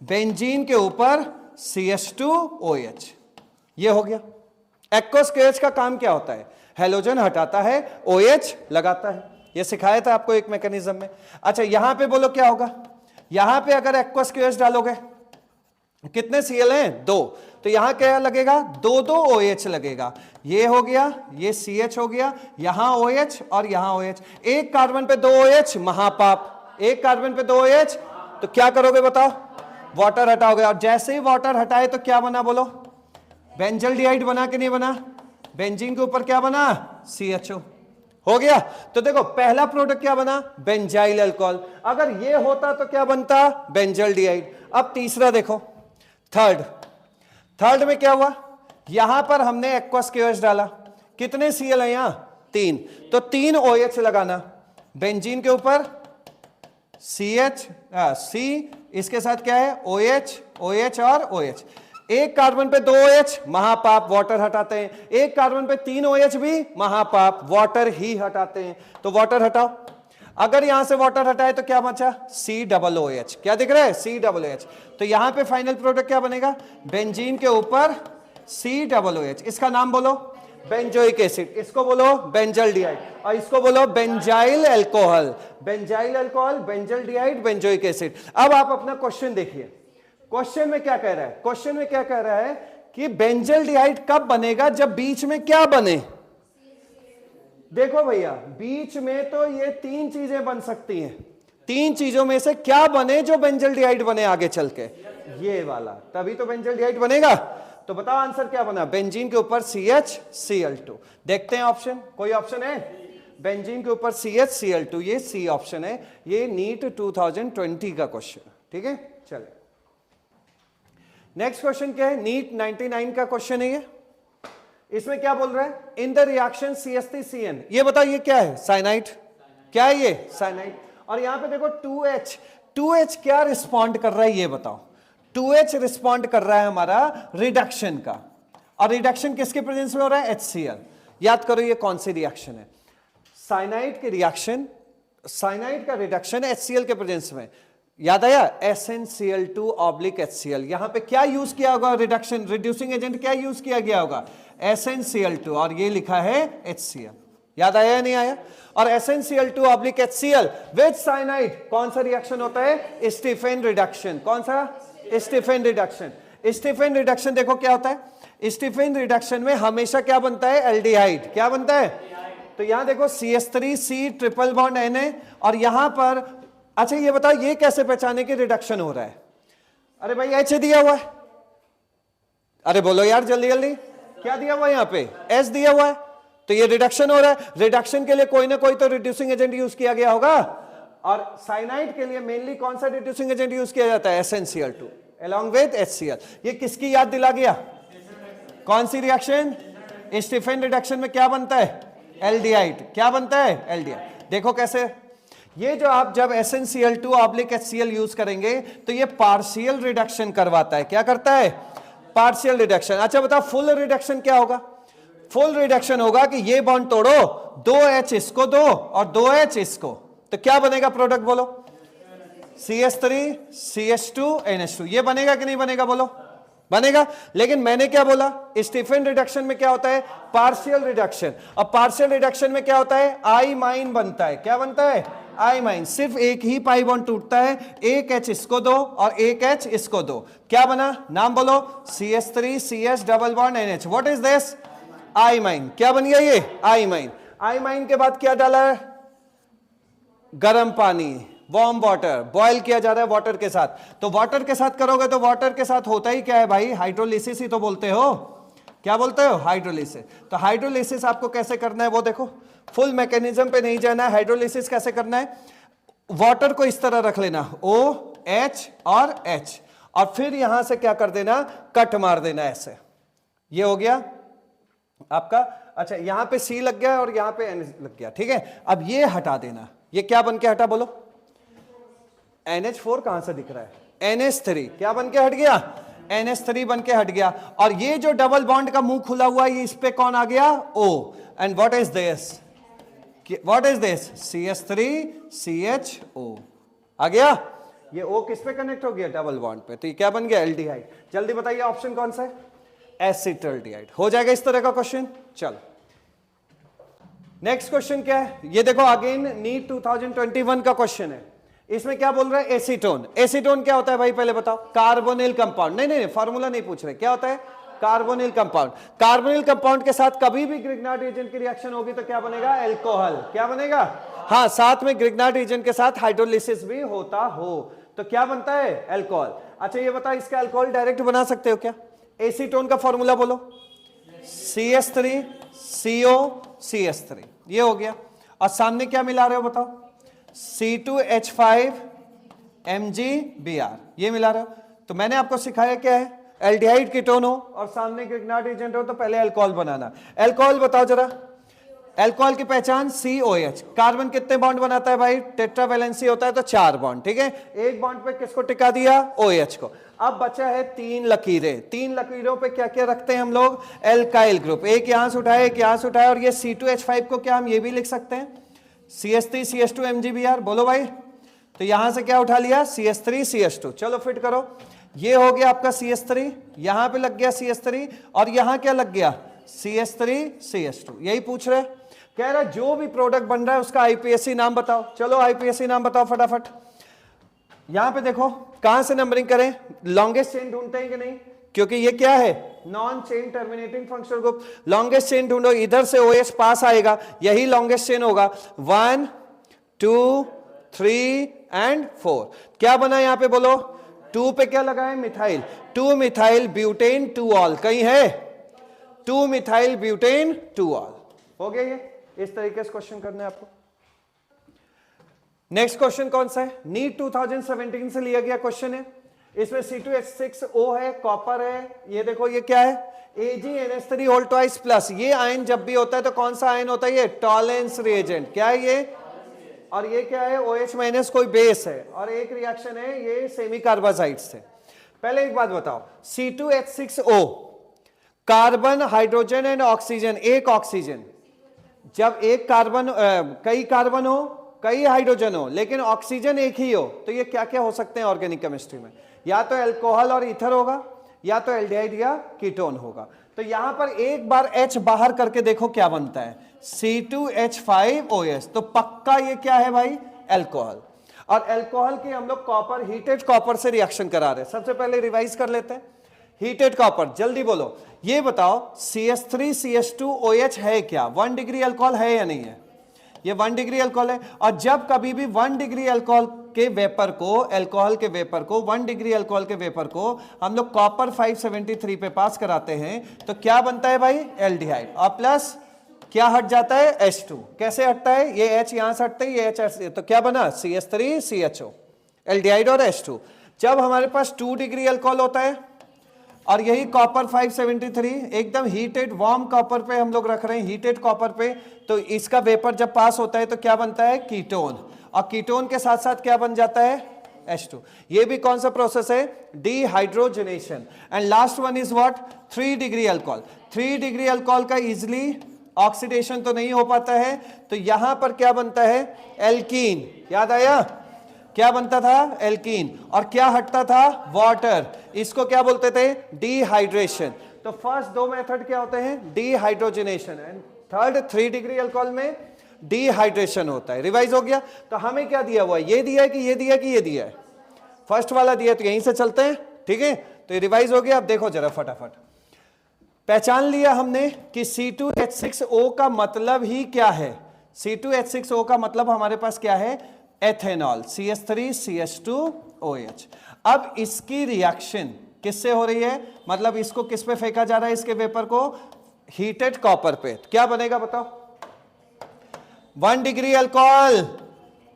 बेंजीन के ऊपर CH2OH, ये हो गया। एक्वस KOH का काम क्या होता है? हेलोजन हटाता है, OH लगाता है। ये सिखाया था आपको एक मैकेनिज्म में। अच्छा यहां पे बोलो क्या होगा? यहां पे अगर एक्वस KOH डालोगे, कितने Cl हैं? 2, तो यहां क्या लगेगा? 2 OH लगेगा। ये हो गया, ये CH हो गया, यहां OH और यहां OH। एक कार्बन पे 2 OH, महापाप। एक कार्बन पे 2 OH, तो क्या करोगे बताओ? वाटर हटाओगे। और जैसे ही वाटर हटाए तो क्या बना बोलो? बेंजल डिहाइड बना कि नहीं बना? बेंजीन के ऊपर क्या बना? CHO हो गया। तो देखो पहला प्रोडक्ट क्या बना? Benzyl alcohol. अगर ये होता तो क्या बनता? बेंजल डिहाइड। अब तीसरा देखो, थर्ड में क्या हुआ? यहां पर हमने एक्वस KOH डाला, कितने Cl है यहां? 3, तो 3 OH लगाना। बेंजीन के ऊपर C, इसके साथ क्या है? OH और OH। एक कार्बन पे 2 OH, महापाप, वाटर हटाते हैं। एक कार्बन पे 3 OH भी महापाप, वाटर ही हटाते हैं। तो वाटर हटाओ। अगर यहां से वाटर हटाए तो क्या बचा? COOH। क्या दिख रहा है? COOH। तो यहां पे फाइनल प्रोडक्ट क्या बनेगा? बेंजीन के ऊपर COOH। इसका नाम बोलो बेंजोइक एसिड, इसको बोलो बेंजल डिहाइड, और इसको बोलो benzyl alcohol. Benzyl alcohol, benzaldehyde, benzoic acid. अब आप अपना क्वेश्चन देखिए, क्वेश्चन में क्या कह रहा है? क्वेश्चन में क्या कह रहा है कि बेंजल डिहाइड कब बनेगा? जब बीच में क्या बने? देखो भैया, बीच में तो ये 3 चीजें बन सकती हैं। 3 चीजों में से क्या बने जो बेंजल डिहाइड बने आगे चल के? ये वाला, तभी तो बेंजल डिहाइड बनेगा। तो बताओ आंसर क्या बना? बेंजीन के ऊपर CHCl2। देखते हैं ऑप्शन, कोई ऑप्शन है? बेंजीन के ऊपर CHCl2, ये सी ऑप्शन है। ये नीट 2020 का क्वेश्चन, ठीक है। चले नेक्स्ट क्वेश्चन क्या है? नीट 99 का क्वेश्चन है ये। इसमें क्या बोल रहा है? इन द रिएक्शन CH3CN, ये बताओ ये क्या है? साइनाइड। क्या है ये? साइनाइड। और यहां पे देखो 2H क्या रिस्पॉन्ड कर रहा है ये बताओ? 2H रिस्पॉन्ड कर रहा है हमारा रिडक्शन का, और रिडक्शन किसके प्रेजेंस में हो रहा है? HCl। याद करो ये कौन सी रिएक्शन है? साइनाइड की रिएक्शन, साइनाइड का रिडक्शन HCl के प्रेजेंस में। याद आया? SnCl2/HCl। यहां पे क्या यूज किया होगा? रिडक्शन, रिड्यूसिंग एजेंट क्या यूज किया गया होगा? SnCl2, और ये लिखा है HCl। याद आया या नहीं आया? और SnCl2/HCl विद साइनाइड कौन सा रिएक्शन होता है? Stephen reduction. कौन सा? Stephen reduction. स्टीफेन रिडक्शन देखो क्या होता है? स्टीफेन रिडक्शन में हमेशा क्या बनता है? एल्डिहाइड। क्या बनता है? तो यहां देखो CH3C ट्रिपल बॉन्ड Na, और यहां पर अच्छा ये बताओ ये कैसे पहचाने कि रिडक्शन हो रहा है? अरे भाई H दिया हुआ है। अरे बोलो यार जल्दी जल्दी, क्या दिया हुआ है यहां पे? S दिया हुआ है, तो ये रिडक्शन हो रहा है। रिडक्शन के लिए कोई ना कोई तो रिड्यूसिंग एजेंट यूज किया गया होगा, और साइनाइड के लिए मेनली कौन सा रिड्यूसिंग एजेंट यूज किया जाता है? SnCl2 along with HCl। ये किसकी याद दिला गया? कौन सी रिएक्शन? स्टीफेन रिडक्शन में क्या बनता है? एल्डिहाइड। क्या बनता है? एल्डिहाइड। देखो कैसे, ये जो आप जब SnCl2/HCl यूज करेंगे तो ये पार्शियल रिडक्शन करवाता है। क्या करता है? Partial reduction. अच्छा बताओ फुल रिडक्शन क्या होगा? फुल रिडक्शन होगा कि ये बॉन्ड तोड़ो, 2H इसको दो और 2H इसको, तो क्या बनेगा प्रोडक्ट बोलो? CH3 CH2 NH2। ये बनेगा कि नहीं बनेगा बोलो? बनेगा। लेकिन मैंने क्या बोला, स्टीफन रिडक्शन में क्या होता है, पार्शियल रिडक्शन। अब पार्शियल रिडक्शन में क्या होता है, आई माइन बनता है। क्या बनता है, आई माइन। सिर्फ एक ही पाई बॉन्ड टूटता है, एक एच इसको दो और एक एच इसको दो। क्या बना, नाम बोलो, CH3 CS double bond NH। What is this, I mine. क्या बन गया ये, आई माइन। आई माइन के बाद क्या डाला है, गर्म पानी, वार्म वाटर, बॉयल किया जा रहा है वाटर के साथ। तो वाटर के साथ करोगे तो वाटर के साथ होता ही क्या है भाई, हाइड्रोलिसिस ही तो बोलते हो। क्या बोलते हो, हाइड्रोलिसिस। तो हाइड्रोलिसिस आपको कैसे करना है वो देखो, फुल मैकेनिज्म पे नहीं जाना है। हाइड्रोलिसिस कैसे करना है, वाटर को इस तरह रख लेना, OH और H, और फिर यहां से क्या कर देना, कट मार देना ऐसे। ये हो गया आपका। अच्छा, यहां पे C लग गया और यहां पे N लग गया, ठीक है। अब ये हटा देना, ये क्या बन के हटा, बोलो, NH4 कहां से दिख रहा है, NH3। क्या बन के हट गया, NH3 बन के हट गया। और ये जो डबल बॉन्ड का मुंह खुला हुआ है, इस पे कौन आ गया, O। And what is this, what is this, CH3CHO आ गया। ये O किस पे कनेक्ट हो गया, डबल बॉन्ड पे। तो ये क्या बन गया, एल्डिहाइड। जल्दी बताइए ऑप्शन कौन सा है, एसिटाल्डिहाइड। हो जाएगा इस तरह का क्वेश्चन। चलो नेक्स्ट क्वेश्चन क्या है, ये देखो अगेन नीट 2021 का क्वेश्चन है। इसमें क्या बोल रहा है, एसीटोन। एसीटोन क्या होता है भाई, पहले बताओ। Carbonyl compound. नहीं, फॉर्मूला नहीं पूछ रहे, क्या होता है, कार्बोनिल कंपाउंड। कार्बोनिल कंपाउंड के साथ कभी भी ग्रिग्नार्ड एजेंट की रिएक्शन होगी तो क्या बनेगा, एल्कोहल। क्या बनेगा, हाँ, साथ में ग्रिग्नार्ड एजेंट के साथ हाइड्रोलिसिस भी होता हो तो क्या बनता है, एल्कोहल। अच्छा ये बता, इसका एल्कोहल डायरेक्ट बना सकते हो क्या, एसीटोन का फॉर्मूला बोलो, CH3CO CH3। ये हो गया। और सामने क्या मिला रहे हो बताओ, C2H5MgBr, ये मिला रहे हो। तो मैंने आपको सिखाया क्या है, एल्डिहाइड कीटोन हो और सामने ग्रिग्नार्ड एजेंट हो तो पहले अल्कोहल बनाना। अल्कोहल बताओ जरा, अल्कोहल की पहचान COH। कार्बन कितने बॉन्ड बनाता है भाई, टेट्रावैलेंसी होता है तो 4 बॉन्ड, ठीक है। एक बॉन्ड पे किसको टिका दिया, OH को। अब बचा है 3 लकीरें। 3 लकीरों पे क्या क्या रखते हैं हम लोग, एल्काइल ग्रुप। एक यहां से उठाए, एक यहां से उठाए, और ये C2H5 को क्या हम ये भी लिख सकते हैं, CH3CH2MgBr। बोलो भाई, तो यहां से क्या उठा लिया, CH3CH2। चलो फिट करो, ये हो गया आपका CH3, यहां पे लग गया CH3, और यहां क्या लग गया, CH3CH2। यही पूछ रहे, कह रहा जो भी प्रोडक्ट बन रहा है उसका IPSC नाम बताओ। चलो IPSC नाम बताओ फटाफट। यहां पे देखो कहां से नंबरिंग करें, लॉन्गेस्ट चेन ढूंढते हैं कि नहीं, क्योंकि ये क्या है, non chain terminating functional group. Longest chain ढूंढो, इधर से OH पास आएगा, यही लॉन्गेस्ट चेन होगा। 1 2 3 एंड 4। क्या बना यहां पे बोलो, 2 पे क्या लगा है, मिथाइल, 2 मिथाइल ब्यूटेन 2 ऑल। कहीं है 2 मिथाइल ब्यूटेन 2 ऑल। हो गया ये, इस तरीके से क्वेश्चन करना है आपको। नेक्स्ट क्वेश्चन कौन सा है, नीट 2017 से लिया गया क्वेश्चन है। इसमें C2H6O है, कॉपर है। ये देखो ये क्या है, AgNH3 होल ट्वाइस प्लस। ये आयन जब भी होता है तो कौन सा आयन होता है, ये टॉलेंस रिएजेंट। क्या है ये, और ये क्या है, OH माइनस कोई बेस है, और एक रिएक्शन है ये सेमी कार्बाजाइड से। पहले एक बात बताओ, C2H6O, carbon hydrogen and oxygen, एक ऑक्सीजन। जब एक कार्बन कई कार्बन हो, कई हाइड्रोजन हो, लेकिन ऑक्सीजन एक ही हो, तो ये क्या क्या हो सकते हैं ऑर्गेनिक केमिस्ट्री में, या तो अल्कोहल और ईथर होगा, या तो एल्डिहाइड या कीटोन होगा। तो यहां पर एक बार H बाहर करके देखो क्या बनता है, C2H5OH। तो पक्का ये क्या है भाई, अल्कोहल। और अल्कोहल की हम लोग कॉपर, हीटेड कॉपर से रिएक्शन करा रहे हैं। सबसे पहले रिवाइज कर लेते हैं, हीटेड कॉपर। जल्दी बोलो, ये बताओ CH3CH2OH है क्या, 1 डिग्री अल्कोहल है या नहीं है, ये 1 डिग्री अल्कोहल है। और जब कभी भी 1 डिग्री अल्कोहल के वेपर को, अल्कोहल के वेपर को, 1 डिग्री अल्कोहल के वेपर को हम लोग कॉपर 573 पे पास कराते हैं तो क्या बनता है भाई, एल्डिहाइड। और प्लस क्या हट जाता है, H2। कैसे हटता है, ये H यहां से हटता है, ये H, तो क्या बना, CH3CHO, एल्डिहाइड और H2। जब हमारे पास 2 डिग्री अल्कोहल होता है और यही कॉपर 573 एकदम हीटेड वार्म कॉपर पे हम लोग रख रहे हैं, हीटेड कॉपर पे, तो इसका वेपर जब पास होता है तो क्या बनता है, कीटोन। और कीटोन के साथ साथ क्या बन जाता है, H2। ये भी कौन सा प्रोसेस है, dehydrogenation. And last one is what, 3 degree alcohol. 3 degree alcohol का इजिली ऑक्सीडेशन तो नहीं हो पाता है, तो यहां पर क्या बनता है, एल्कीन। याद आया, क्या बनता था? एल्कीन। और क्या हटता था? वाटर। इसको क्या बोलते थे? डिहाइड्रेशन। तो फर्स्ट दो मेथड क्या होते हैं? Dehydrogenation and third 3 degree alcohol में डिहाइड्रेशन होता है। रिवाइज हो गया? तो हमें क्या दिया हुआ है? ये दिया है कि ये दिया है कि ये दिया है? फर्स्ट वाला दिया, तो यहीं से चलते हैं, ठीक है। तो ये रिवाइज हो गया। अब देखो जरा फटाफट, पहचान लिया हमने कि C2H6O का मतलब ही क्या है। C2H6O का मतलब हमारे पास क्या है? Ethanol, CH3CH2OH। अब इसकी रिएक्शन किससे हो रही है? मतलब इसको किस पे फेंका जा रहा है? इसके वेपर को हीटेड कॉपर पे। क्या बनेगा बताओ? 1 डिग्री अल्कोहल,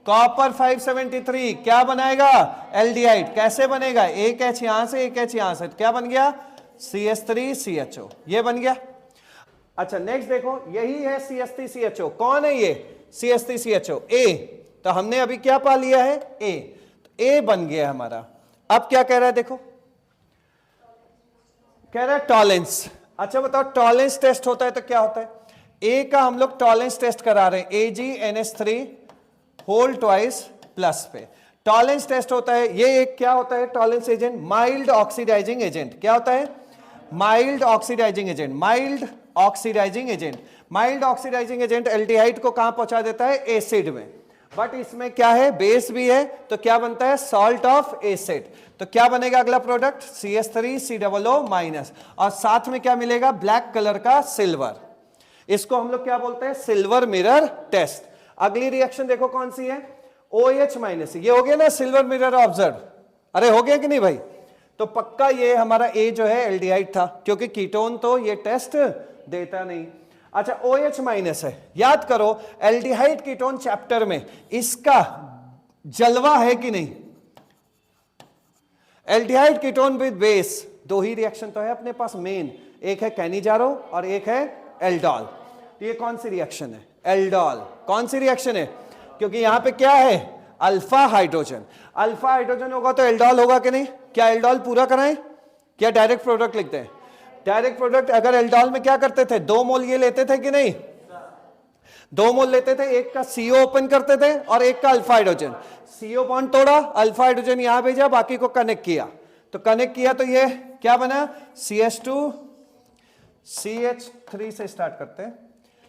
कॉपर 573 क्या बनाएगा? एल्डिहाइड। कैसे बनेगा? एक एच यहां से, एक एच यहां से, क्या बन गया? CH3CHO। ये बन गया। अच्छा नेक्स्ट देखो, यही है CH3CHO। कौन है ये? CH3CHO A। तो हमने अभी क्या पा लिया है? A। तो A बन गया हमारा। अब क्या कह रहा है देखो, कह रहा है टॉलेंस। अच्छा बताओ, टॉलेंस टेस्ट होता है तो क्या होता है? A का हम लोग टॉलेंस टेस्ट करा रहे हैं AgNH3 होल ट्वाइस प्लस पे। टॉलेंस टेस्ट होता है, ये एक क्या होता है? Tollens agent, mild oxidising agent. क्या होता है? Mild oxidising agent. Mild oxidising agent, mild oxidising agent aldehyde को कहां पहुंचा देता है? एसिड में। बट इसमें क्या है? बेस भी है, तो क्या बनता है? Salt of acid. तो क्या बनेगा अगला प्रोडक्ट? CH3COO माइनस, और साथ में क्या मिलेगा? ब्लैक कलर का सिल्वर। इसको हम लोग क्या बोलते हैं? Silver mirror test. अगली रिएक्शन देखो कौन सी है? OH minus. ये हो गया ना सिल्वर मिरर ऑब्जर्व? अरे हो गया कि नहीं भाई? तो पक्का ये हमारा A जो है एल्डिहाइड था, क्योंकि कीटोन तो ये टेस्ट देता नहीं। अच्छा OH माइनस है, याद करो एल्डिहाइड कीटोन चैप्टर में इसका जलवा है कि नहीं? एल्डिहाइड कीटोन विद बेस, दो ही रिएक्शन तो है अपने पास मेन, एक है कैनिजारो और एक है एल्डॉल। तो ये कौन सी रिएक्शन है? एल्डॉल। कौन सी रिएक्शन है? क्योंकि यहां पे क्या है? Alpha hydrogen. अल्फा हाइड्रोजन होगा तो एल्डॉल होगा कि नहीं? क्या एल्डॉल पूरा कराएं? क्या डायरेक्ट प्रोडक्ट लिखते हैं? Direct product. अगर एल्डॉल में क्या करते थे? 2 मोल ये लेते थे कि नहीं? 2 मोल लेते थे, एक का CO ओपन करते थे और एक का अल्फा हाइड्रोजन। CO बॉन्ड तोड़ा, अल्फा हाइड्रोजन यहां भेजा, बाकी को कनेक्ट किया। तो कनेक्ट किया तो ये क्या बना? CH2 CH3 से स्टार्ट करते हैं,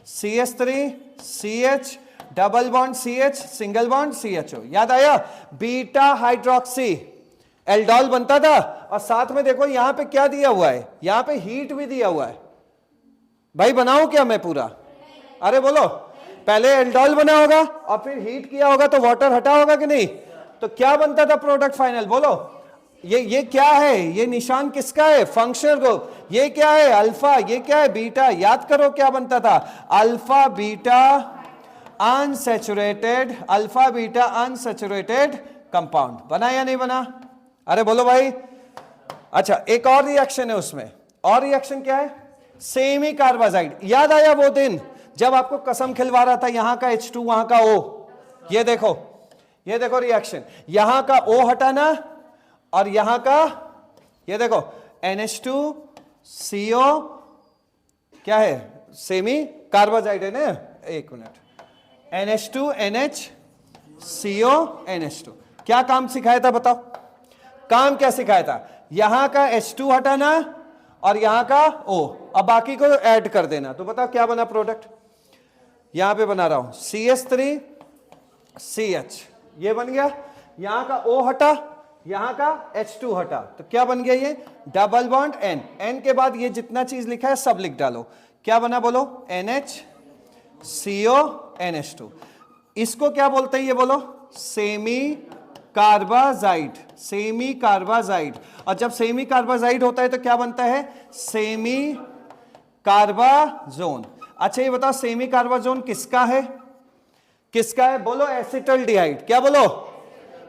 CH3 CH double bond CH single bond CHO। याद आया? बीटा हाइड्रोक्सी एल्डॉल बनता था। और साथ में देखो यहां पे क्या दिया हुआ है? यहां पे हीट भी दिया हुआ है। भाई बनाऊं क्या मैं पूरा? अरे बोलो, पहले एल्डॉल बना होगा और फिर हीट किया होगा तो वाटर हटा होगा कि नहीं? तो क्या बनता था प्रोडक्ट फाइनल? बोलो। ये क्या है? ये निशान किसका है? Functional group. ये क्या है? अल्फा। ये क्या है? बीटा। याद करो क्या बनता था? Alpha beta unsaturated, alpha beta unsaturated compound. बना या नहीं बना? अरे बोलो भाई। अच्छा एक और रिएक्शन है उसमें, और रिएक्शन क्या है? Semi carbazide. याद आया वो दिन जब आपको कसम खिलवा रहा था, यहां का H2 वहां का O? ये देखो रिएक्शन, यहां का O हटाना और यहां का ये देखो NH2CO क्या है? सेमी कार्बाजाइड है ना? एक मिनट, NH2NH CO NH2। क्या काम सिखाया था बताओ? काम क्या सिखाया था? यहां का H2 हटाना और यहां का O, अब बाकी को ऐड कर देना। तो बताओ क्या बना प्रोडक्ट? यहां पे बना रहा हूं CH3CH, ये बन गया। यहां का O हटा, यहां का H2 हटा, तो क्या बन गया? ये डबल बॉन्ड N। N के बाद ये जितना चीज लिखा है सब लिख डालो। क्या बना बोलो? NHCO NH2। इसको क्या बोलते हैं? ये बोलो सेमी कार्बाजाइड। Semi carbazide. और जब सेमी कार्बाजाइड होता है तो क्या बनता है? सेमी कार्बाजोन। अच्छा ये बताओ सेमी कार्बाजोन किसका है? किसका है? बोलो एसिटल्डिहाइड। क्या बोलो?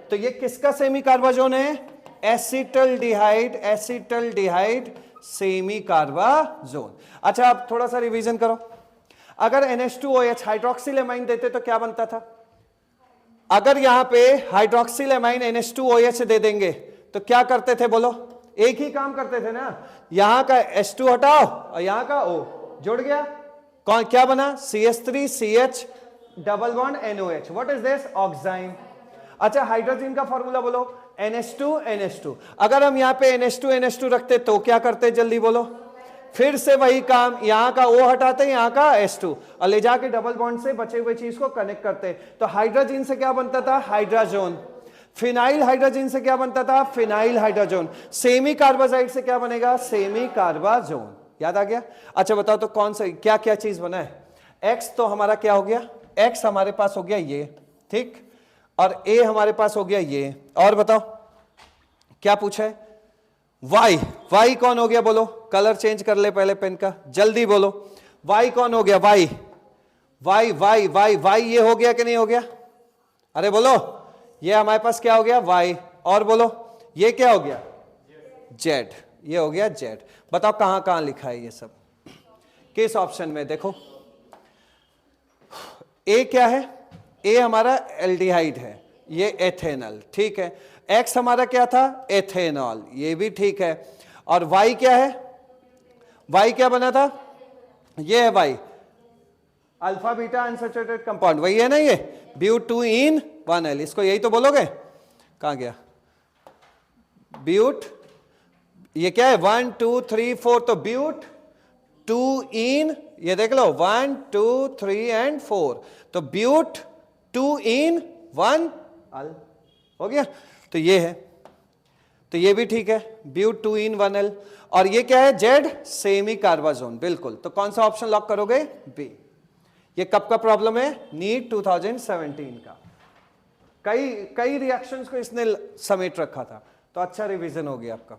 तो ये किसका सेमी कार्बाजोन है? एसिटल्डिहाइड। Acetaldehyde semicarbazone. अच्छा अब थोड़ा सा रिवीजन करो। अगर NH2OH हाइड्रोक्सिल एमाइन देते तो क्या बनता था? अगर यहां पे हाइड्रोक्सिल एमाइन NH2OH दे देंगे तो क्या करते थे? बोलो। एक ही काम करते थे ना, यहां का H2 हटाओ और यहां का O जुड़ गया। कौन क्या बना? CH3CH double bond NOH। What is this? Oxime. अच्छा हाइड्रोजन का फॉर्मूला बोलो, NH2 NH2। अगर हम यहाँ पे NH2 NH2 रखते तो क्या करते, जल्दी बोलो, फिर से वही काम, यहां का O हटाते, यहां का H2 और ले जाके डबल बॉन्ड से बचे हुए चीज को कनेक्ट करते। तो हाइड्रोजन से क्या बनता था, हाइड्रोजन। फिनाइल हाइड्रोजन से क्या बनता था, फिनाइल हाइड्रोजन। सेमी कार्बाजाइड से क्या बनेगा, सेमी कार्बाजोन। याद आ गया। अच्छा बताओ तो कौन सा क्या क्या चीज बना है, X तो हमारा क्या हो गया, X हमारे पास हो गया ये, ठीक, और A हमारे पास हो गया ये। और बताओ क्या पूछा है, Y कौन हो गया, बोलो, कलर चेंज कर ले पहले पेन का, जल्दी बोलो, Y कौन हो गया, Y ये हो गया कि नहीं हो गया, अरे बोलो, ये हमारे पास क्या हो गया, Y। और बोलो ये क्या हो गया, Z, ये हो गया Z। बताओ कहां कहां लिखा है ये सब, किस ऑप्शन में, देखो A क्या है, A हमारा एल्डिहाइड है, ये एथेनॉल, ठीक है। X हमारा क्या था, एथेनॉल, ये भी ठीक है। और Y क्या है, Y क्या बना था, ये है Y, alpha beta unsaturated compound, वही है ना ये, ब्यूट 2 in 1L, इसको यही तो बोलोगे, कहां गया ब्यूट, ये क्या है 1 2 3 4, तो ब्यूट 2 in, ये देख लो 1 2 3 and 4, तो ब्यूट 2 in 1L हो गया। तो ये है, तो ये भी ठीक है, ब्यूट 2 in 1L। और ये क्या है, Z, सेमी कार्बाजोन, बिल्कुल। तो कौन सा ऑप्शन लॉक करोगे, बी। ये कब का प्रॉब्लम है, नीट 2017 का। कई रिएक्शंस को इसने समेट रखा था, तो अच्छा रिवीजन हो गया आपका।